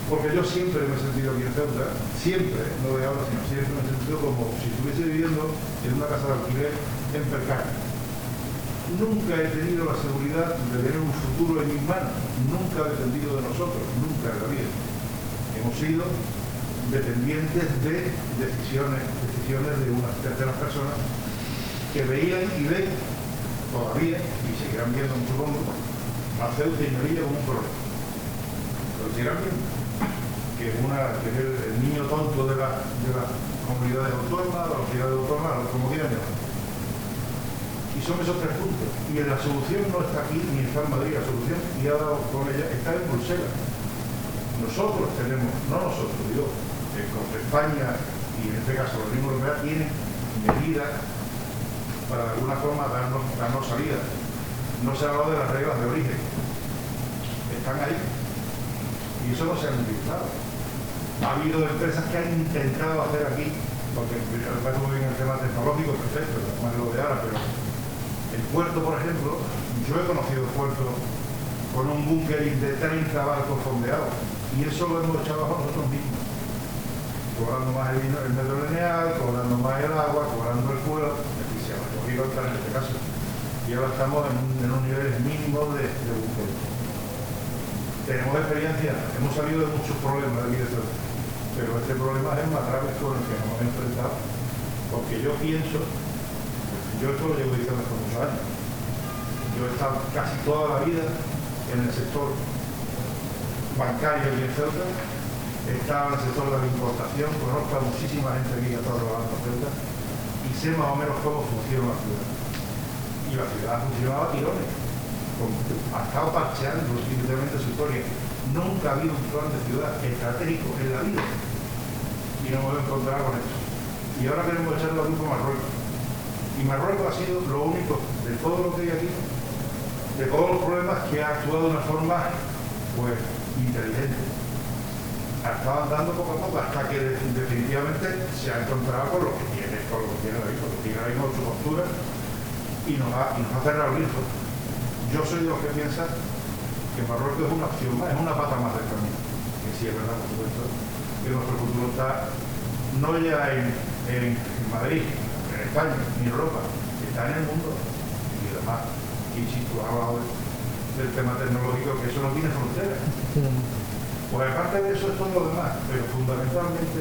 Porque yo siempre me he sentido aquí en Ceuta, siempre, no de ahora, sino siempre me he sentido como si estuviese viviendo en una casa de alquiler en Percán. Nunca he tenido la seguridad de tener un futuro en mis manos, nunca he dependido de nosotros, nunca en la vida. Hemos sido dependientes de decisiones de unas terceras personas que veían y ven todavía, y seguirán viendo, supongo, a Ceuta y Melilla como un problema. Pero seguirán viendo que es el niño tonto de las comunidades autónomas, de las ciudades autónomas, como quieran llamar. Y son esos tres puntos. Y la solución no está aquí, ni está en Madrid. La solución, y ha dado con ella, está en Bruselas. Nosotros tenemos, no nosotros, digo, con España y en este caso la Unión Europea tiene medidas para de alguna forma darnos salida. No se ha hablado de las reglas de origen. Están ahí. Y eso no se ha utilizado. Ha habido empresas que han intentado hacer aquí, porque me parece muy bien el tema tecnológico, perfecto, más lo de ahora, pero el puerto, por ejemplo, yo he conocido el puerto con un bunkering de 30 barcos fondeados, y eso lo hemos echado abajo nosotros mismos, cobrando más el metro lineal, cobrando más el agua, cobrando el fuego, y se ha recogido en este caso. Y ahora estamos en un nivel mínimo de bunkering. Tenemos experiencia, hemos salido de muchos problemas de aquí de Ceuta, pero este problema es el más grave con el que nos hemos enfrentado, porque yo pienso, yo esto lo llevo diciendo hace muchos años, yo he estado casi toda la vida en el sector bancario aquí en Ceuta, he estado en el sector de la importación, conozco a muchísima gente aquí que está trabajando en Ceuta y sé más o menos cómo funciona la ciudad. Y la ciudad funcionaba a tirones. Ha estado parcheando definitivamente su historia. Nunca ha habido un plan de ciudad estratégico en la vida y no hemos encontrado con esto. Y ahora queremos echarle la culpa a Marruecos. Y Marruecos ha sido lo único de todo lo que hay aquí, de todos los problemas, que ha actuado de una forma pues inteligente. Ha estado andando poco a poco hasta que definitivamente se ha encontrado con lo que tiene ahí, porque tiene ahí su postura y nos ha cerrado el grifo. Yo soy de los que piensan que Marruecos es una opción más, es una pata más del camino. Que sí es verdad, por supuesto, que nuestro futuro está no ya en Madrid, en España, ni en Europa, está en el mundo. Y además, y si tú has hablado del tema tecnológico, que eso no tiene fronteras. Pues aparte de eso es todo lo demás, pero fundamentalmente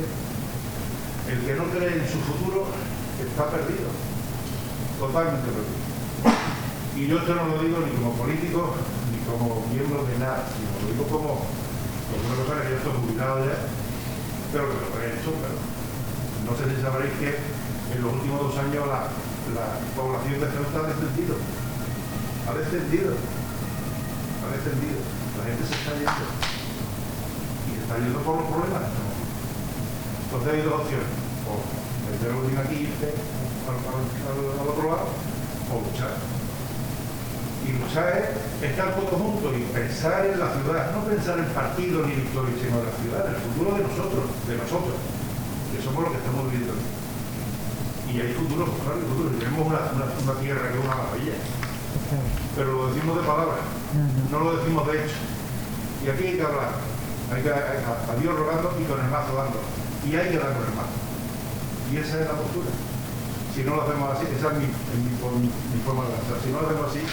el que no cree en su futuro está perdido, totalmente perdido. Y yo esto no lo digo ni como político, ni como miembro de nada, sino lo digo como una persona que yo estoy jubilado ya, pero que lo he hecho, pero no sé si sabréis que en los últimos 2 años la población de Ceuta ha descendido. La gente se está yendo. Y se está yendo por los problemas. Entonces hay 2 opciones. O meter el aquí y irte al otro lado, o luchar. Y Y luchar es estar todos juntos y pensar en la ciudad, no pensar en partidos ni victorias, sino en la ciudad, en el futuro de nosotros, que somos los que estamos viviendo aquí. Y hay futuro, pues claro, hay futuro. Tenemos una tierra que es una maravilla. Pero lo decimos de palabras, no lo decimos de hecho. Y aquí hay que hablar. Hay que a Dios rogando y con el mazo dando. Y hay que dar con el mazo. Y esa es la postura. Si no lo hacemos así, esa es mi forma de pensar. Si no lo hacemos así,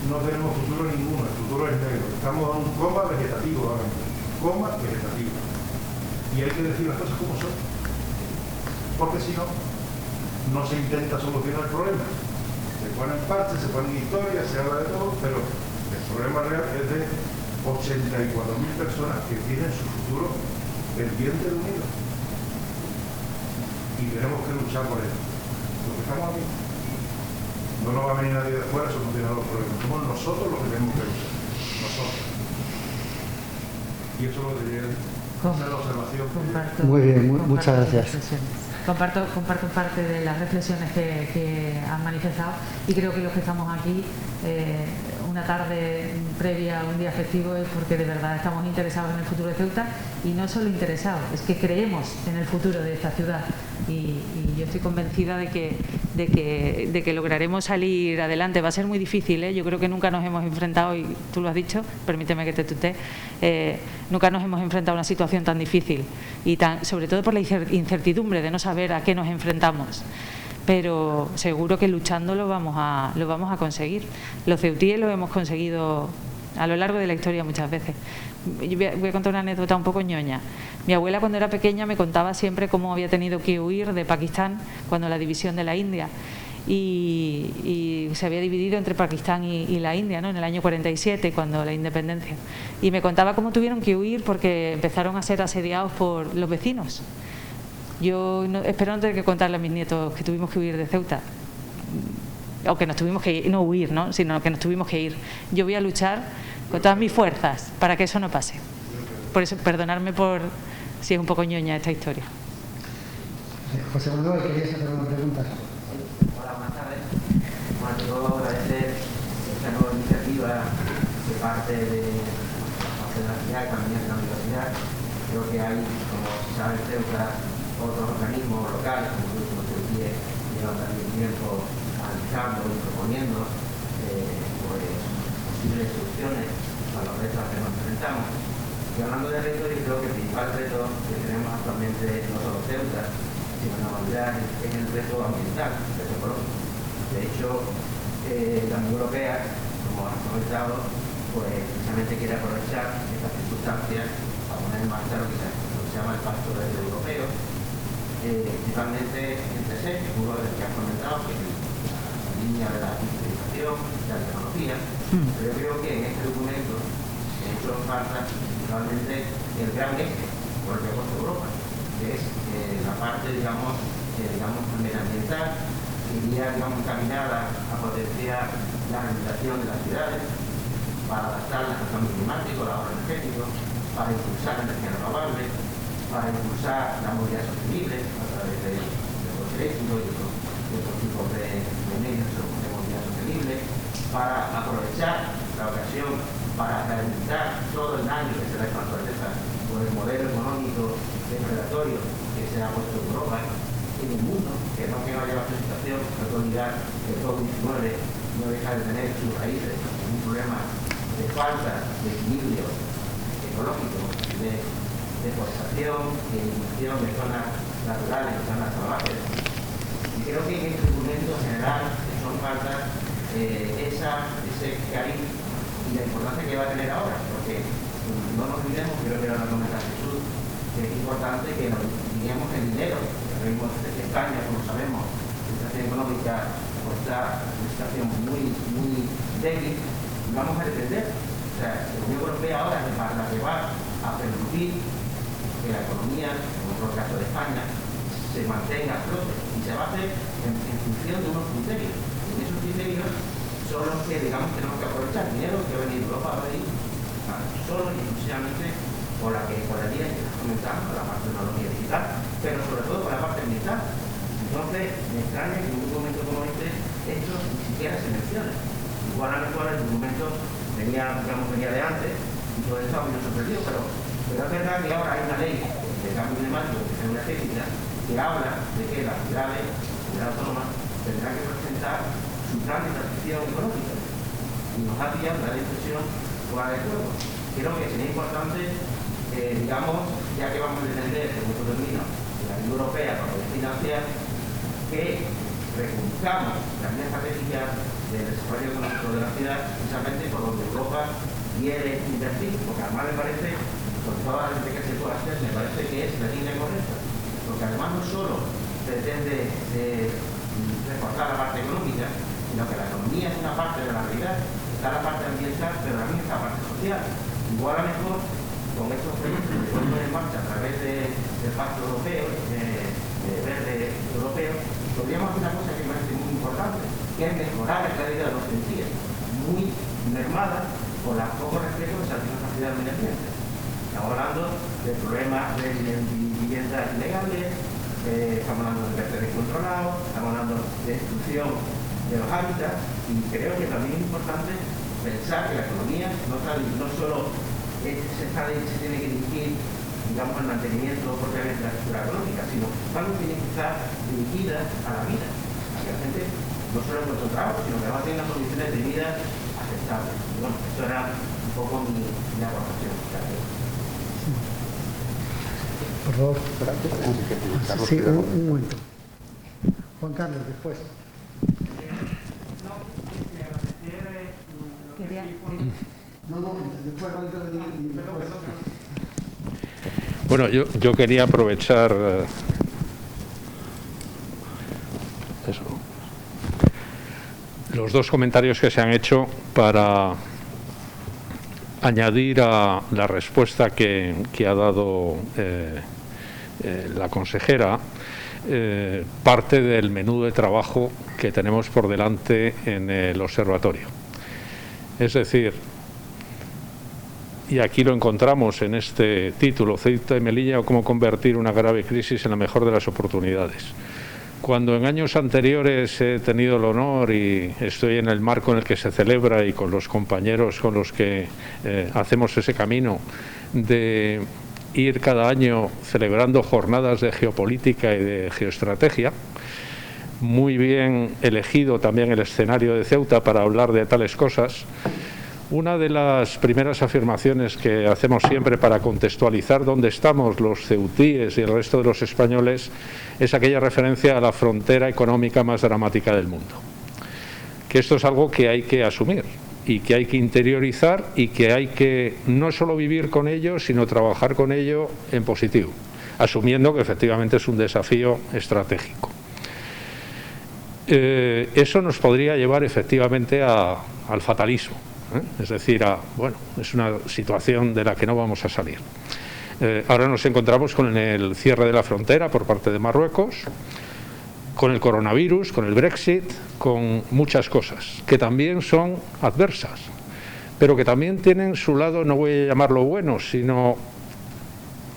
no tenemos futuro ninguno, el futuro es negro. Estamos en un coma vegetativo ahora mismo. Coma vegetativo. Y hay que decir las cosas como son. Porque si no, no se intenta solucionar el problema. Se ponen parches, se ponen historias, se habla de todo, pero el problema real es de 84.000 personas que tienen su futuro pendiente de unido. Y tenemos que luchar por ello. Los que estamos aquí. No nos va a venir nadie de afuera a solucionar los problemas. Somos nosotros los que tenemos que luchar. Nosotros. Y eso es lo que quería hacer la observación. Muy bien, muchas gracias. Comparto parte de las reflexiones que han manifestado y creo que los que estamos aquí una tarde previa a un día festivo es porque de verdad estamos interesados en el futuro de Ceuta y no solo interesados, es que creemos en el futuro de esta ciudad y yo estoy convencida de que lograremos salir adelante. Va a ser muy difícil, ¿eh? Yo creo que nunca nos hemos enfrentado, y tú lo has dicho, permíteme que te tutee, nunca nos hemos enfrentado a una situación tan difícil y sobre todo por la incertidumbre de no saber a qué nos enfrentamos. Pero seguro que luchando lo vamos a conseguir. Los ceutíes lo hemos conseguido a lo largo de la historia muchas veces. Voy a contar una anécdota un poco ñoña. Mi abuela cuando era pequeña me contaba siempre cómo había tenido que huir de Pakistán cuando la división de la India y se había dividido entre Pakistán y la India, ¿no? En el año 47 cuando la independencia, y me contaba cómo tuvieron que huir porque empezaron a ser asediados por los vecinos. Yo espero no tener que contarle a mis nietos que tuvimos que huir de Ceuta, o que nos tuvimos que ir, no huir, ¿no? Sino que nos tuvimos que ir. Yo voy a luchar con todas mis fuerzas para que eso no pase. Por eso, perdonadme por si es un poco ñoña esta historia. José Manuel, ¿querías hacer una pregunta? Hola, buenas tardes. Bueno, quiero agradecer esta nueva iniciativa que parte de la universidad, también de la universidad. Creo que hay, como se sabe en Ceuta, otros organismos locales, como el grupo de llevan también tiempo analizando y proponiendo posibles soluciones a los retos a los que nos enfrentamos. Y hablando de retos, yo creo que el principal reto que tenemos actualmente no solo Ceuta, sino en la humanidad, es el reto ambiental, el reto ecológico. De hecho, la Unión Europea, como has comentado, pues precisamente quiere aprovechar estas circunstancias para poner en marcha lo que se llama el Pacto Verde Europeo, principalmente entre C, que es uno de los que has comentado, que es la línea de la digitalización, de la tecnología, pero yo creo que en este documento se ha hecho falta realmente el gran eje por el que ha puesto Europa, que es la parte, digamos, medioambiental, que iría, encaminada a potenciar la rehabilitación de las ciudades, para adaptarlas al cambio climático, al ahorro energético, para impulsar la energía renovable, para impulsar la movilidad sostenible a través de los eléctricos y otros tipos de medios de movilidad sostenible, para aprovechar la ocasión para rehabilitar todo el daño que se da a la naturaleza por el modelo económico depredatorio que se ha puesto en Europa y en el mundo, que no va a llevar a esta situación, la actualidad del COVID-19 no deja de tener sus raíces en un problema de falta de equilibrio ecológico, de deforestación, de eliminación de zonas naturales, de zonas salvajes. Y creo que en este documento en general son falta ese cariz y la importancia que va a tener ahora, porque no nos olvidemos, creo que era una comentario Jesús, que es importante que nos digamos el dinero, que venimos de España, como sabemos, la situación económica pues, está en una situación muy débil, y vamos a depender. O sea, la Unión Europea ahora es la que va a permitir que la economía, como en el caso de España, se mantenga a flote y se va a hacer en función de unos criterios. Y en esos criterios son los que, digamos, tenemos que aprovechar. Dinero que va a venir de Europa va a venir solo y exclusivamente por la vía que estás comentando, la parte de tecnología digital, pero sobre todo por la parte ambiental. Entonces, me extraña que en un momento como este, esto ni siquiera se mencione. Y Igual a lo mejor el documento venía de antes y todo esto ha venido sorprendido, pero es verdad que ahora hay una ley de cambio climático que es energética que habla de que las ciudades autónomas tendrán que presentar su plan de transición económica. Y nos ha pillado la decisión fuera de juego. Creo que sería importante, digamos, ya que vamos a defender, en nuestro término, la Unión Europea para poder financiar, que reconduzcamos la línea estratégica de desarrollo económico de la ciudad precisamente por donde Europa quiere invertir, porque además me parece, con toda la gente que se pueda hacer, me parece que es la línea correcta, porque además no solo pretende reforzar la parte económica, sino que la economía es una parte de la realidad, está la parte ambiental, pero también está la parte social. Igual a lo mejor con estos proyectos que se ponen en marcha a través del Pacto Europeo, Verde Europeo, podríamos hacer una cosa que me parece muy importante, que es mejorar la calidad de los sentidos, muy mermada por el poco respeto que se hace en la sociedad del medio ambiente. Estamos hablando de problemas de viviendas ilegales, estamos hablando de vertederos controlados, estamos hablando de destrucción de los hábitats, y creo que también es importante pensar que la economía no solo se tiene que dirigir, digamos, al mantenimiento propiamente de la estructura económica, sino que también tiene que estar dirigida a la vida, a que la gente no solo encuentre trabajo, sino que además tenga condiciones de vida aceptables. Y bueno, eso era un poco mi aportación. Por favor. Sí, un momento. Juan Carlos, después. Bueno, yo quería aprovechar los dos comentarios que se han hecho para añadir a la respuesta que ha dado la consejera parte del menú de trabajo que tenemos por delante en el observatorio. Es decir, y aquí lo encontramos en este título, Ceuta y Melilla o cómo convertir una grave crisis en la mejor de las oportunidades. Cuando en años anteriores he tenido el honor y estoy en el marco en el que se celebra y con los compañeros con los que hacemos ese camino de ir cada año celebrando jornadas de geopolítica y de geoestrategia, muy bien elegido también el escenario de Ceuta para hablar de tales cosas. Una de las primeras afirmaciones que hacemos siempre para contextualizar dónde estamos los ceutíes y el resto de los españoles es aquella referencia a la frontera económica más dramática del mundo. Que esto es algo que hay que asumir y que hay que interiorizar y que hay que no solo vivir con ello, sino trabajar con ello en positivo, asumiendo que efectivamente es un desafío estratégico. Eso nos podría llevar efectivamente al fatalismo, es decir, bueno, es una situación de la que no vamos a salir. Ahora nos encontramos con el cierre de la frontera por parte de Marruecos, con el coronavirus, con el Brexit, con muchas cosas que también son adversas, pero que también tienen su lado, no voy a llamarlo bueno, sino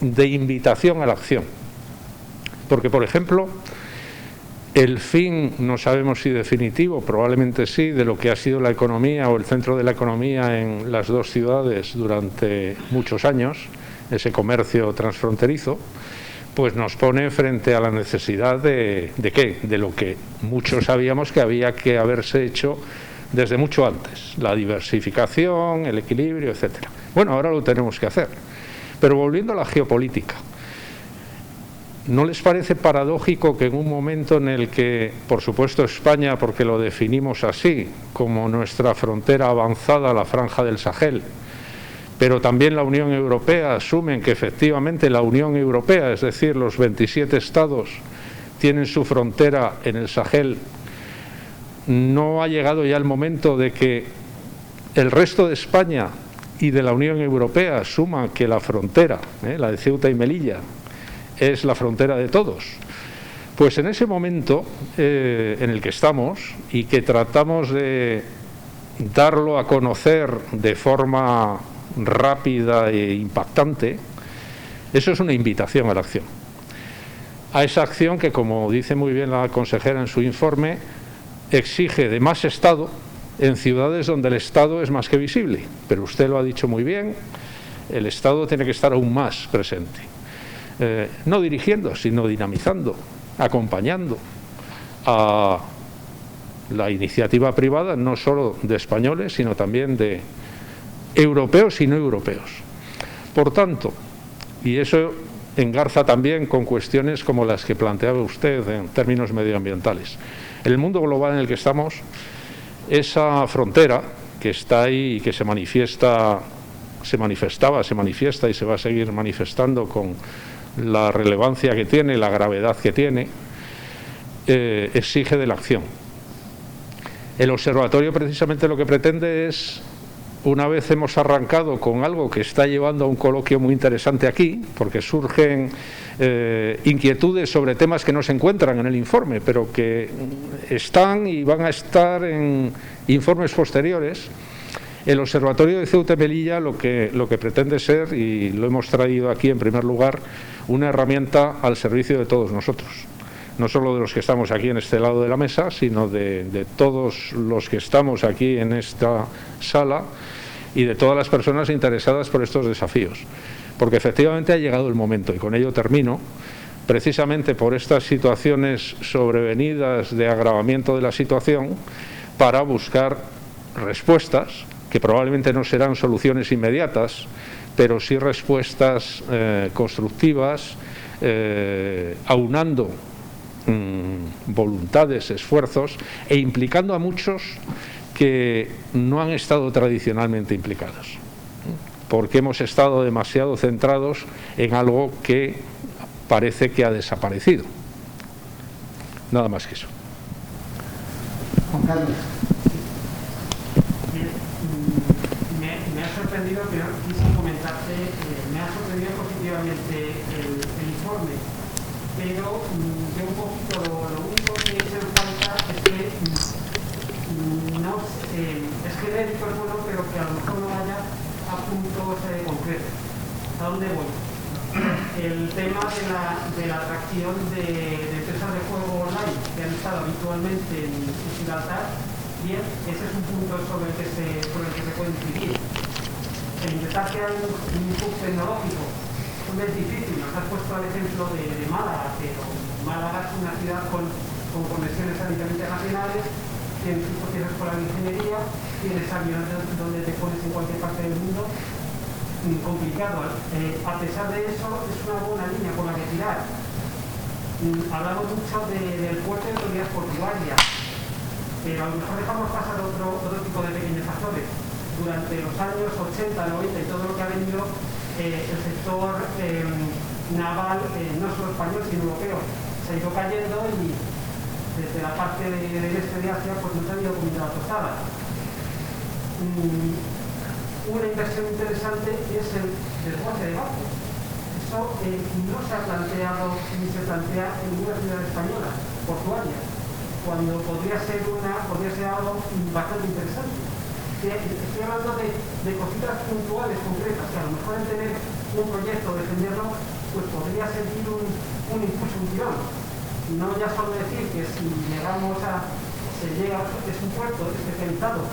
de invitación a la acción. Porque, por ejemplo, el fin, no sabemos si definitivo, probablemente sí, de lo que ha sido la economía o el centro de la economía en las dos ciudades durante muchos años, ese comercio transfronterizo, pues nos pone frente a la necesidad ¿de qué? De lo que muchos sabíamos que había que haberse hecho desde mucho antes, la diversificación, el equilibrio, etcétera. Bueno, ahora lo tenemos que hacer. Pero volviendo a la geopolítica, ¿no les parece paradójico que en un momento en el que, por supuesto España, porque lo definimos así, como nuestra frontera avanzada, la franja del Sahel, pero también la Unión Europea asumen que efectivamente la Unión Europea, es decir, los 27 estados, tienen su frontera en el Sahel, no ha llegado ya el momento de que el resto de España y de la Unión Europea asuman que la frontera, la de Ceuta y Melilla, es la frontera de todos? Pues en ese momento en el que estamos y que tratamos de darlo a conocer de forma rápida e impactante, eso es una invitación a la acción. A esa acción que, como dice muy bien la consejera en su informe, exige de más Estado, en ciudades donde el Estado es más que visible, pero usted lo ha dicho muy bien, el Estado tiene que estar aún más presente, no dirigiendo, sino dinamizando, acompañando a la iniciativa privada, no solo de españoles, sino también de europeos y no europeos. Por tanto, y eso engarza también con cuestiones como las que planteaba usted en términos medioambientales. En el mundo global en el que estamos, esa frontera que está ahí y que se manifiesta, se manifiesta y se va a seguir manifestando con la relevancia que tiene, la gravedad que tiene, exige de la acción. El observatorio precisamente lo que pretende es, una vez hemos arrancado con algo que está llevando a un coloquio muy interesante aquí, porque surgen inquietudes sobre temas que no se encuentran en el informe, pero que están y van a estar en informes posteriores. El Observatorio de Ceuta y Melilla lo que pretende ser, y lo hemos traído aquí en primer lugar, una herramienta al servicio de todos nosotros. No solo de los que estamos aquí en este lado de la mesa, sino de todos los que estamos aquí en esta sala y de todas las personas interesadas por estos desafíos. Porque efectivamente ha llegado el momento, y con ello termino, precisamente por estas situaciones sobrevenidas de agravamiento de la situación, para buscar respuestas, que probablemente no serán soluciones inmediatas, pero sí respuestas constructivas, aunando voluntades, esfuerzos e implicando a muchos que no han estado tradicionalmente implicados, porque hemos estado demasiado centrados en algo que parece que ha desaparecido. Nada más que eso. Juan Carlos. Me ha sorprendido, pero quise comentarte, me ha sorprendido positivamente el informe, pero yo un poquito lo único que he hecho en falta es que no es genérico, es bueno, pero que a lo mejor no vaya a puntos concretos. ¿A dónde voy? El tema de la atracción de empresas de juego online que han estado habitualmente en Gibraltar, bien, ese es un punto sobre el que se puede incidir. El intentar crear un hub tecnológico es difícil. Nos has puesto el ejemplo de Málaga, pero Málaga es una ciudad con conexiones a nivel internacionales, tienes una escuela de ingeniería, tienes aviones donde te pones en cualquier parte del mundo. Complicado. A pesar de eso, es una buena línea con la que tirar. Hablamos mucho del puerto de autoridad portuaria, pero a lo mejor dejamos pasar otro tipo de pequeños factores. Durante los años 80, 90 y todo lo que ha venido, el sector naval, no solo español, sino europeo, se ha ido cayendo y desde la parte del este de Asia pues nos ha ido comiendo la tostada. Una inversión interesante es el desguace de barcos. Eso no se ha planteado ni se plantea en ninguna ciudad española portuaria, cuando podría ser algo bastante interesante. Estoy hablando de cositas puntuales, concretas, que a lo mejor en tener un proyecto, defenderlo, pues podría sentir un impulso, un tirón. No ya solo decir que si es un puerto especializado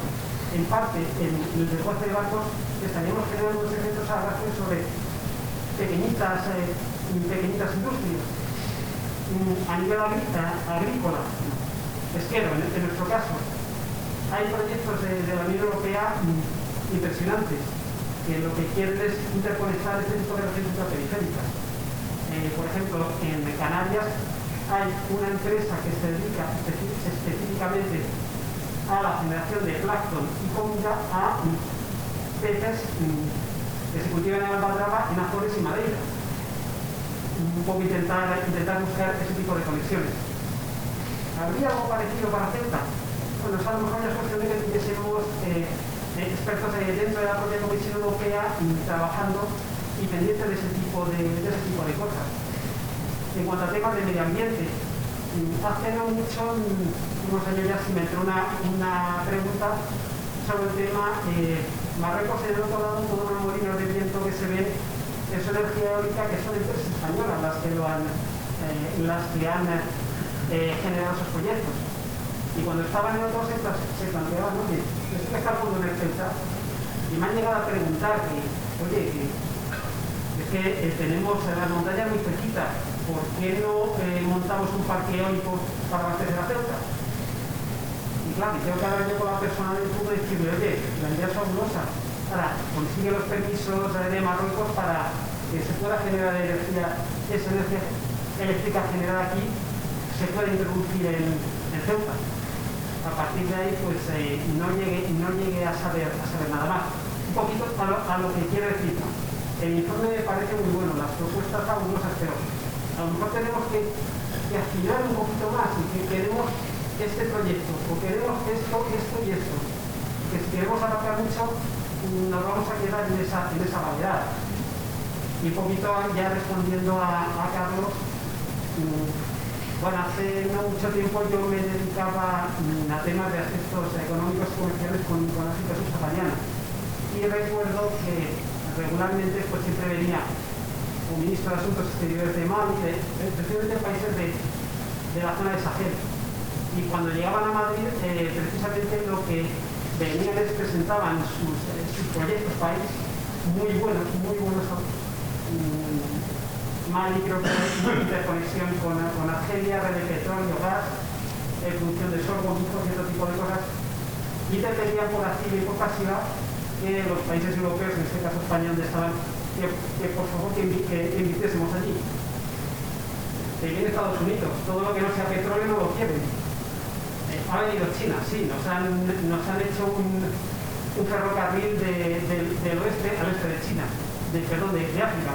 en parte en el desguace de barcos, estaríamos creando unos efectos a arrastre sobre pequeñitas industrias. A nivel agrícola, pesquero, en nuestro caso, hay proyectos de la Unión Europea impresionantes que lo que quieren es interconectar este tipo de redes ultraperiféricas. Por ejemplo, en Canarias hay una empresa que se dedica específicamente a la generación de plancton y comida a peces que se cultivan en Almadraba, en Azores y Madeira. Un poco intentar buscar ese tipo de conexiones. ¿Habría algo parecido para Ceuta? Bueno, a lo mejor ya es cuestión de que tuviésemos expertos dentro de la propia Comisión Europea trabajando y pendientes de ese tipo de cosas. En cuanto a temas de medio ambiente, hace no mucho, unos años ya se me entró una pregunta sobre el tema. Marruecos, en el otro lado, todos los molinos de viento que se ven es energía eólica, que son empresas españolas las que han generado esos proyectos. Y cuando estaban en otros se planteaban, oye, ¿esto que está al fondo en el Ceuta? Y me han llegado a preguntar que, oye, es que tenemos las montañas muy cerquitas, ¿por qué no montamos un parque eólico para abastecer a Ceuta? Y claro, tengo que hablar yo con la persona del fútbol y decirle, oye, la idea es fabulosa. Ahora, consigue los permisos de Marruecos para que se pueda generar energía, esa energía eléctrica generada aquí se puede introducir en Ceuta. A partir de ahí, pues no llegué a saber nada más. Un poquito a lo que quiero decir. El informe me parece muy bueno, las propuestas fabulosas, pero a lo mejor tenemos que afinar un poquito más y que queremos este proyecto, o queremos esto y esto. Que si queremos abarcar mucho, nos vamos a quedar en esa variedad. Y un poquito ya respondiendo a Carlos, bueno, hace no mucho tiempo yo me dedicaba a temas de aspectos económicos y comerciales con la África subsahariana. Y recuerdo que regularmente pues siempre venía un ministro de Asuntos Exteriores de Mali, especialmente países de la zona de Sahel. Y cuando llegaban a Madrid, precisamente lo que venían es presentaban sus proyectos país muy buenos. Mali creo que es una interconexión con Argelia, red de petróleo, gas, producción de sorgo, cierto tipo de cosas. Y te pedían por activa y por pasiva que los países europeos, en este caso España, donde estaban, que por favor que invirtiésemos allí. Que viene Estados Unidos, todo lo que no sea petróleo no lo quieren. Ha venido China, sí, nos han hecho un ferrocarril del oeste al este de China, de África.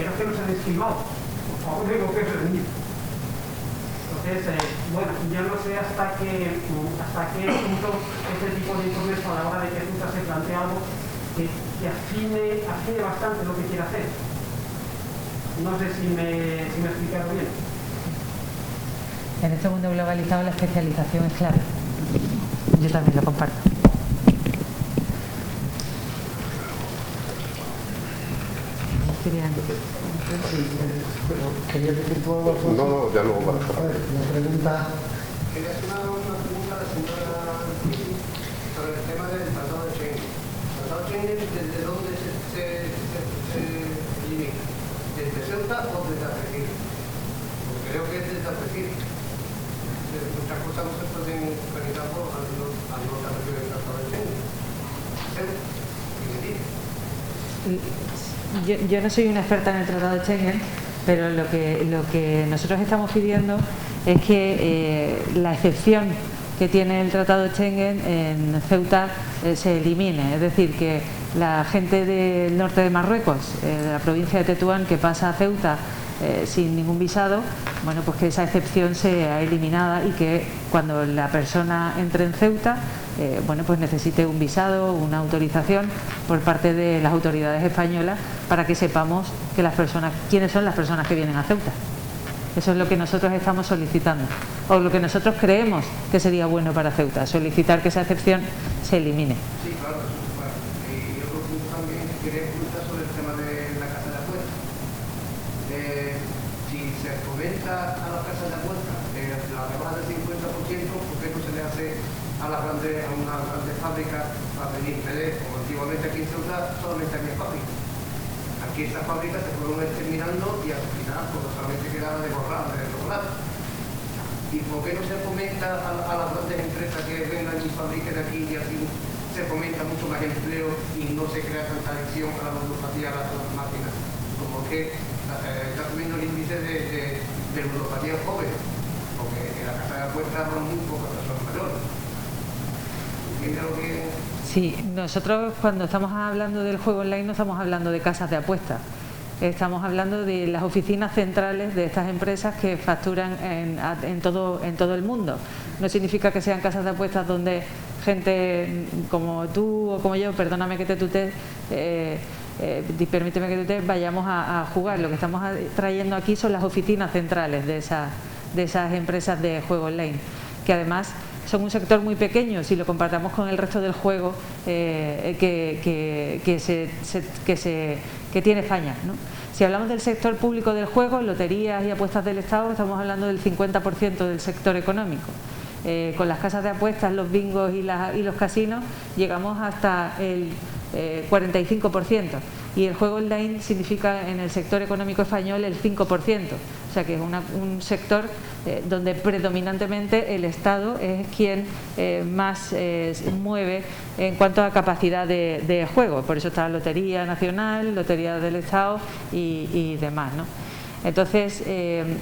Pero es que nos han esquivado. Por favor, digo que es venir. Entonces, bueno, yo no sé hasta qué punto este tipo de informes a la hora de que Ceuta se plantea algo que afine bastante lo que quiere hacer. No sé si me he explicado bien. En este mundo globalizado la especialización es clave. Yo también lo comparto. Quería decir tú algo, Alfonso. No, ya luego para a ver, la pregunta. Quería hacer una pregunta a la señora sobre el tema del Tratado de Schengen. ¿El Tratado de Schengen desde dónde se limita? ¿Desde Ceuta o desde Algeciras? Porque creo que es desde Algeciras. Muchas cosas no se pueden organizar al no establecer el Tratado de Schengen. ¿Ceuta? Yo no soy una experta en el Tratado de Schengen, pero lo que nosotros estamos pidiendo es que la excepción que tiene el Tratado de Schengen en Ceuta se elimine. Es decir, que la gente del norte de Marruecos, de la provincia de Tetuán, que pasa a Ceuta sin ningún visado, bueno, pues que esa excepción sea eliminada y que cuando la persona entre en Ceuta, bueno, pues necesite un visado, una autorización por parte de las autoridades españolas para que sepamos que quiénes son las personas que vienen a Ceuta. Eso es lo que nosotros estamos solicitando, o lo que nosotros creemos que sería bueno para Ceuta, solicitar que esa excepción se elimine. Sí, claro, bueno. Y otro punto también que quería preguntar sobre el tema de la casa de apuestas. Si se fomenta a las casas de apuestas la rebaja del 50%, ¿por qué no se le hace a unas grandes fábricas para venir como antiguamente aquí en Ceuta solamente había fábricas? Aquí estas fábricas se fueron exterminando y al final pues solamente quedaba de borrar, de lograr. ¿Y por qué no se fomenta a las grandes empresas que vengan y fabriquen aquí y así se fomenta mucho más empleo y no se crea tanta adicción a la ludopatía, a las máquinas? Como que está subiendo el índice de ludopatía joven, porque en la casa de apuestas van muy pocas personas mayores. ¿Entiende lo que...? Sí, nosotros cuando estamos hablando del juego online no estamos hablando de casas de apuestas. Estamos hablando de las oficinas centrales de estas empresas que facturan en todo el mundo. No significa que sean casas de apuestas donde gente como tú o como yo, perdóname que te tutee, permíteme que te tutee, vayamos a jugar. Lo que estamos trayendo aquí son las oficinas centrales de esas empresas de juego online, que además son un sector muy pequeño si lo comparamos con el resto del juego que tiene España, ¿no? Si hablamos del sector público del juego, loterías y apuestas del Estado, estamos hablando del 50% del sector económico. Con las casas de apuestas, los bingos y los casinos llegamos hasta el 45%, y el juego online significa en el sector económico español el 5%, o sea que es un sector donde predominantemente el Estado es quien más mueve en cuanto a capacidad de juego. Por eso está la Lotería Nacional, Lotería del Estado y demás, ¿no? Entonces,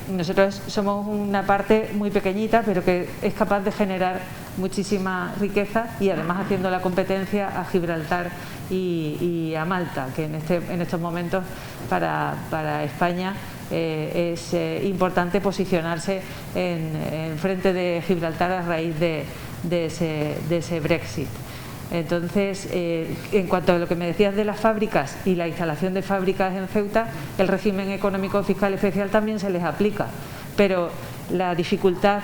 nosotros somos una parte muy pequeñita, pero que es capaz de generar muchísima riqueza, y además haciendo la competencia a Gibraltar y a Malta, que en estos momentos para España es importante posicionarse en frente de Gibraltar a raíz de ese Brexit. Entonces, en cuanto a lo que me decías de las fábricas y la instalación de fábricas en Ceuta, el régimen económico fiscal especial también se les aplica, pero la dificultad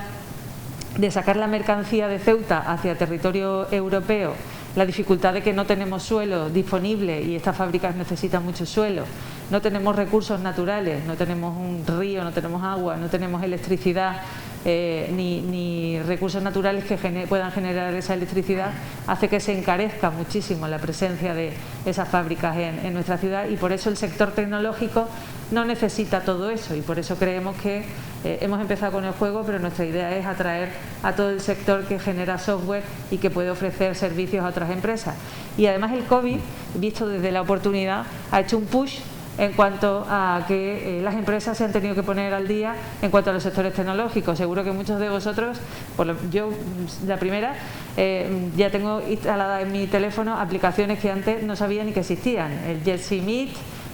de sacar la mercancía de Ceuta hacia territorio europeo, la dificultad de que no tenemos suelo disponible y estas fábricas necesitan mucho suelo, no tenemos recursos naturales, no tenemos un río, no tenemos agua, no tenemos electricidad, ni recursos naturales que puedan generar esa electricidad, hace que se encarezca muchísimo la presencia de esas fábricas en nuestra ciudad, y por eso el sector tecnológico no necesita todo eso, y por eso creemos que hemos empezado con el juego, pero nuestra idea es atraer a todo el sector que genera software y que puede ofrecer servicios a otras empresas. Y además el COVID, visto desde la oportunidad, ha hecho un push en cuanto a que las empresas se han tenido que poner al día en cuanto a los sectores tecnológicos. Seguro que muchos de vosotros, yo la primera, ya tengo instalada en mi teléfono aplicaciones que antes no sabía ni que existían, el Jitsi Meet,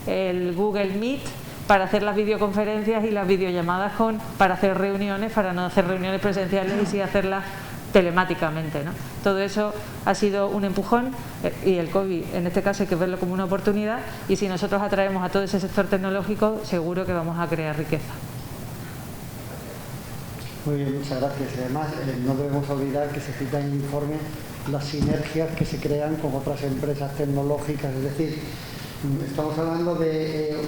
el Google Meet, para hacer las videoconferencias y las videollamadas para hacer reuniones, para no hacer reuniones presenciales y sí hacerlas telemáticamente, ¿no? Todo eso ha sido un empujón, y el COVID en este caso hay que verlo como una oportunidad, y si nosotros atraemos a todo ese sector tecnológico, seguro que vamos a crear riqueza. Muy bien, muchas gracias. Además, no debemos olvidar que se cita en el informe las sinergias que se crean con otras empresas tecnológicas, es decir, estamos hablando de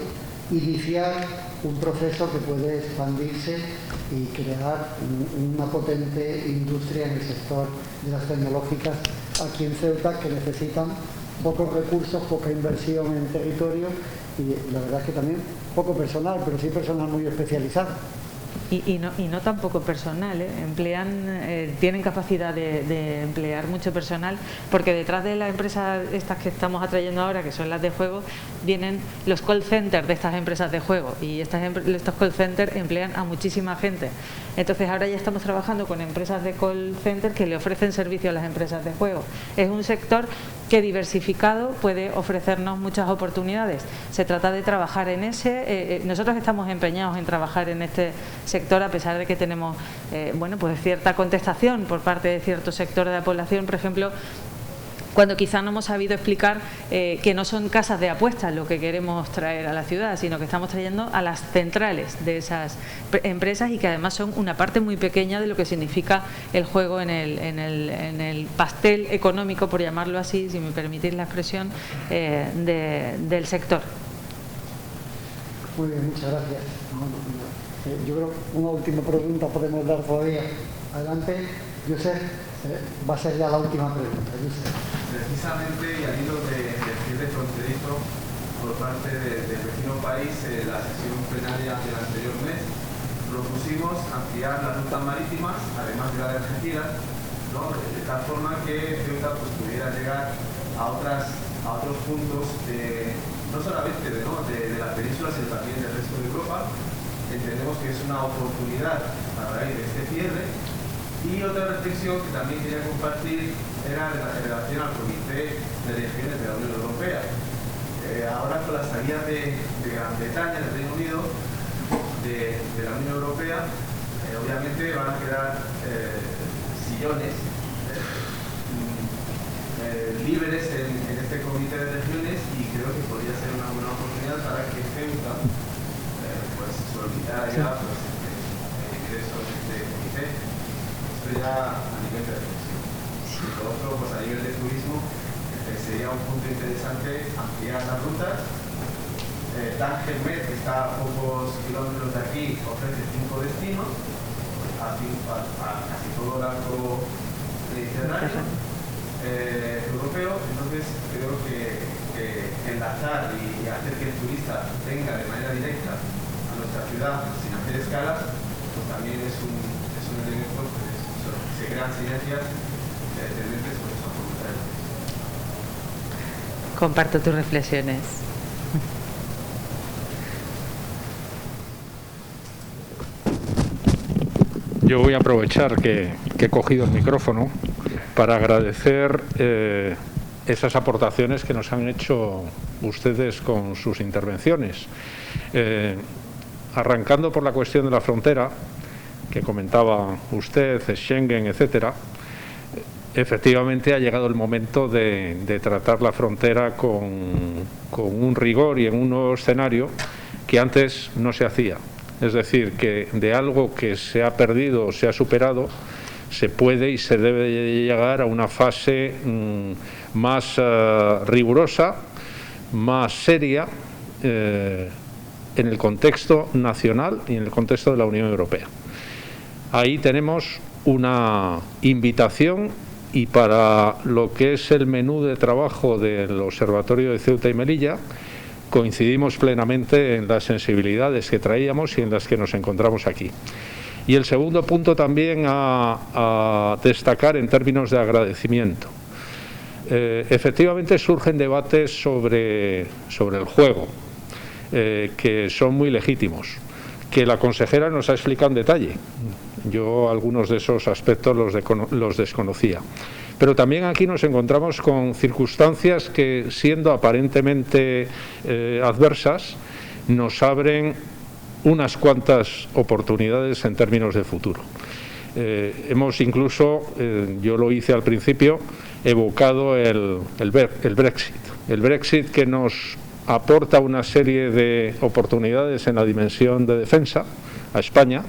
iniciar un proceso que puede expandirse y crear una potente industria en el sector de las tecnológicas aquí en Ceuta, que necesitan pocos recursos, poca inversión en territorio y la verdad es que también poco personal, pero sí personal muy especializado. Y no tan poco personal, tienen capacidad de emplear mucho personal, porque detrás de las empresas estas que estamos atrayendo ahora, que son las de juego, vienen los call centers de estas empresas de juego, y estos call centers emplean a muchísima gente. Entonces ahora ya estamos trabajando con empresas de call center que le ofrecen servicio a las empresas de juego. Es un sector que diversificado puede ofrecernos muchas oportunidades. Se trata de trabajar en ese. Nosotros estamos empeñados en trabajar en este sector, a pesar de que tenemos pues cierta contestación por parte de cierto sector de la población. Por ejemplo, cuando quizá no hemos sabido explicar que no son casas de apuestas lo que queremos traer a la ciudad, sino que estamos trayendo a las centrales de esas empresas, y que además son una parte muy pequeña de lo que significa el juego en el pastel económico, por llamarlo así, si me permitís la expresión, del sector. Muy bien, muchas gracias. Yo creo que una última pregunta podemos dar todavía. Adelante, Josep, va a ser ya la última pregunta. Josep. Precisamente, y al hilo del cierre fronterizo por parte del vecino país, la sesión plenaria del anterior mes, propusimos ampliar las rutas marítimas, además de la de Algeciras, ¿no? De tal forma que Ceuta pudiera llegar a otros puntos no solamente de la península, sino también del resto de Europa. Entendemos que es una oportunidad a raíz de este cierre. Y otra reflexión que también quería compartir era en relación al Comité de Regiones de la Unión Europea. Ahora con la salida de Gran Bretaña, del Reino Unido, de la Unión Europea, obviamente van a quedar sillones libres en este Comité de Regiones, y creo que podría ser una buena oportunidad para que Ceuta solicitara ya el ingreso en este comité. Esto ya a nivel de reflexión. Y por otro, pues a nivel de turismo, sería un punto interesante ampliar las rutas. Tánger Med, que está a pocos kilómetros de aquí, ofrece 5 destinos. a casi todo el arco mediterráneo europeo. Entonces creo que enlazar y hacer que el turista venga de manera directa a nuestra ciudad sin hacer escalas, pues también es un elemento que se crean sinergias tendentes con esa voluntad. Comparto tus reflexiones. Yo voy a aprovechar que he cogido el micrófono para agradecer esas aportaciones que nos han hecho ustedes con sus intervenciones. Arrancando por la cuestión de la frontera, que comentaba usted, Schengen, etcétera, efectivamente ha llegado el momento de tratar la frontera con un rigor y en un nuevo escenario que antes no se hacía. Es decir, que de algo que se ha perdido o se ha superado, se puede y se debe llegar a una fase más rigurosa, más seria, en el contexto nacional y en el contexto de la Unión Europea. Ahí tenemos una invitación, y para lo que es el menú de trabajo del Observatorio de Ceuta y Melilla, coincidimos plenamente en las sensibilidades que traíamos y en las que nos encontramos aquí. Y el segundo punto también a destacar en términos de agradecimiento. Efectivamente surgen debates sobre el juego, que son muy legítimos, que la consejera nos ha explicado en detalle. Yo algunos de esos aspectos los desconocía. Pero también aquí nos encontramos con circunstancias que, siendo aparentemente adversas, nos abren unas cuantas oportunidades en términos de futuro. Hemos incluso, yo lo hice al principio, evocado el Brexit. El Brexit, que nos aporta una serie de oportunidades en la dimensión de defensa a España,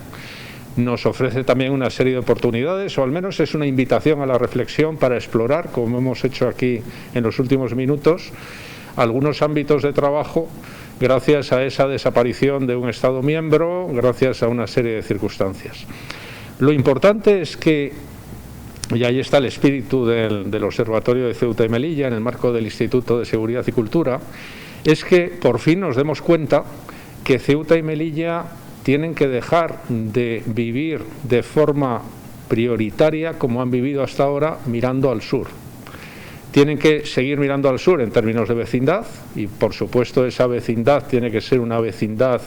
nos ofrece también una serie de oportunidades, o al menos es una invitación a la reflexión para explorar, como hemos hecho aquí en los últimos minutos, algunos ámbitos de trabajo gracias a esa desaparición de un Estado miembro, gracias a una serie de circunstancias. Lo importante es que, y ahí está el espíritu del Observatorio de Ceuta y Melilla, en el marco del Instituto de Seguridad y Cultura, es que por fin nos demos cuenta que Ceuta y Melilla tienen que dejar de vivir de forma prioritaria, como han vivido hasta ahora, mirando al sur. Tienen que seguir mirando al sur en términos de vecindad, y por supuesto esa vecindad tiene que ser una vecindad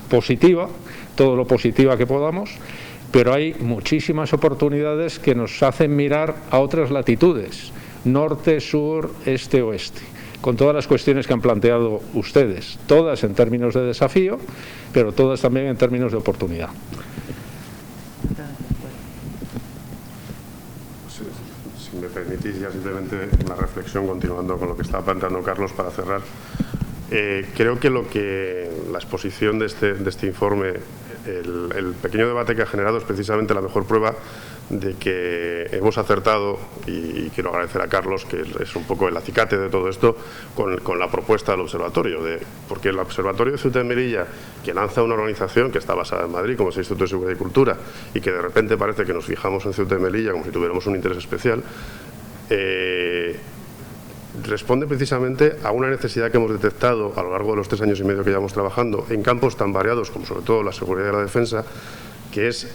positiva, todo lo positiva que podamos, pero hay muchísimas oportunidades que nos hacen mirar a otras latitudes, norte, sur, este, oeste, con todas las cuestiones que han planteado ustedes, todas en términos de desafío, pero todas también en términos de oportunidad. Si me permitís ya simplemente una reflexión continuando con lo que estaba planteando Carlos para cerrar. Creo que la exposición de este informe, el pequeño debate que ha generado es precisamente la mejor prueba de que hemos acertado, y quiero agradecer a Carlos, que es un poco el acicate de todo esto, con la propuesta del observatorio, porque el Observatorio de Ceuta y Melilla, que lanza una organización que está basada en Madrid, como es el Instituto de Seguridad y Cultura, y que de repente parece que nos fijamos en Ceuta y Melilla como si tuviéramos un interés especial, responde precisamente a una necesidad que hemos detectado a lo largo de los 3 años y medio que llevamos trabajando en campos tan variados como sobre todo la seguridad y la defensa, que es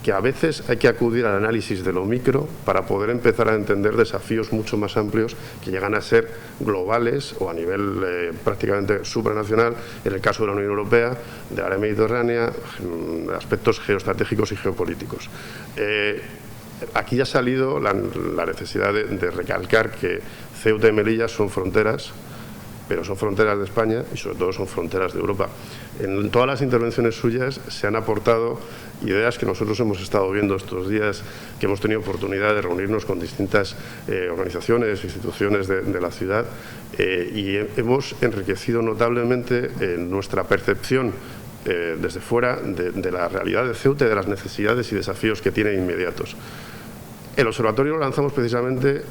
que a veces hay que acudir al análisis de lo micro para poder empezar a entender desafíos mucho más amplios que llegan a ser globales o a nivel prácticamente supranacional, en el caso de la Unión Europea, del área mediterránea, aspectos geoestratégicos y geopolíticos. Aquí ha salido la necesidad de recalcar que Ceuta y Melilla son fronteras, pero son fronteras de España y sobre todo son fronteras de Europa. En todas las intervenciones suyas se han aportado ideas que nosotros hemos estado viendo estos días, que hemos tenido oportunidad de reunirnos con distintas organizaciones, instituciones de la ciudad, y hemos enriquecido notablemente nuestra percepción desde fuera de la realidad de Ceuta y de las necesidades y desafíos que tiene inmediatos. El observatorio lo lanzamos precisamente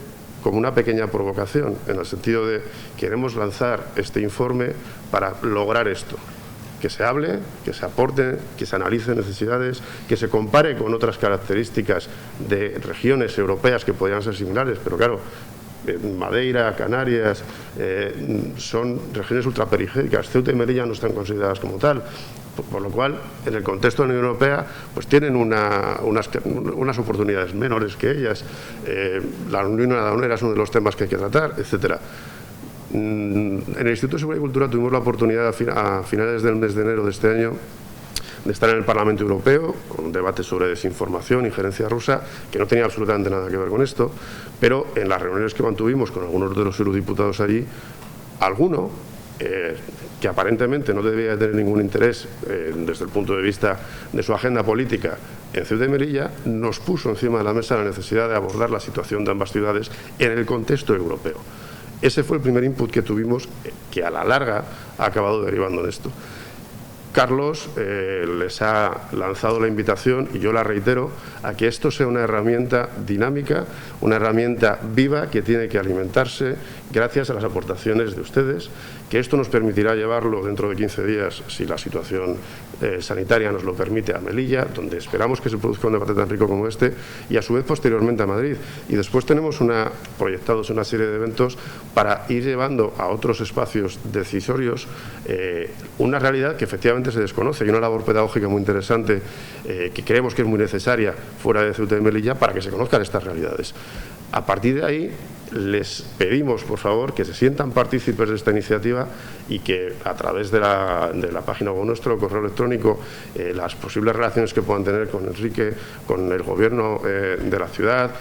como una pequeña provocación, en el sentido de queremos lanzar este informe para lograr esto, que se hable, que se aporte, que se analicen necesidades, que se compare con otras características de regiones europeas que podrían ser similares, pero claro, Madeira, Canarias, son regiones ultraperiféricas. Ceuta y Melilla no están consideradas como tal, por lo cual, en el contexto de la Unión Europea, pues tienen unas oportunidades menores que ellas. La Unión Aduanera es uno de los temas que hay que tratar, etcétera. En el Instituto de Seguridad y Cultura tuvimos la oportunidad a finales del mes de enero de este año de estar en el Parlamento Europeo con un debate sobre desinformación, injerencia rusa, que no tenía absolutamente nada que ver con esto, pero en las reuniones que mantuvimos con algunos de los eurodiputados allí, alguno que aparentemente no debía tener ningún interés desde el punto de vista de su agenda política en Ceuta y Melilla, nos puso encima de la mesa la necesidad de abordar la situación de ambas ciudades en el contexto europeo. Ese fue el primer input que tuvimos, que a la larga ha acabado derivando en esto. Carlos les ha lanzado la invitación, y yo la reitero, a que esto sea una herramienta dinámica, una herramienta viva que tiene que alimentarse gracias a las aportaciones de ustedes, que esto nos permitirá llevarlo dentro de 15 días, si la situación sanitaria nos lo permite, a Melilla, donde esperamos que se produzca un debate tan rico como este, y a su vez posteriormente a Madrid. Y después tenemos proyectados una serie de eventos para ir llevando a otros espacios decisorios una realidad que efectivamente se desconoce, y una labor pedagógica muy interesante que creemos que es muy necesaria fuera de Ceuta y Melilla para que se conozcan estas realidades. A partir de ahí, les pedimos, por favor, que se sientan partícipes de esta iniciativa y que a través de la página web nuestro, correo electrónico, las posibles relaciones que puedan tener con Enrique, con el gobierno de la ciudad,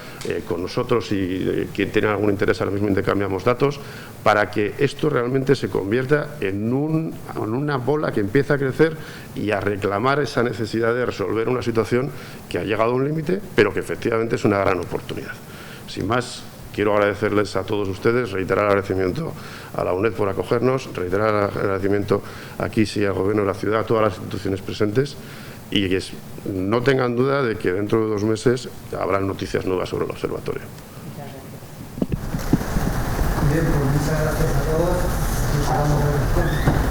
con nosotros, y quien tiene algún interés ahora mismo intercambiamos datos, para que esto realmente se convierta en una bola que empieza a crecer y a reclamar esa necesidad de resolver una situación que ha llegado a un límite, pero que efectivamente es una gran oportunidad. Sin más, quiero agradecerles a todos ustedes, reiterar el agradecimiento a la UNED por acogernos, reiterar el agradecimiento aquí sí al Gobierno de la ciudad, a todas las instituciones presentes, y que no tengan duda de que dentro de 2 meses habrán noticias nuevas sobre el observatorio. Bien, pues muchas gracias a todos.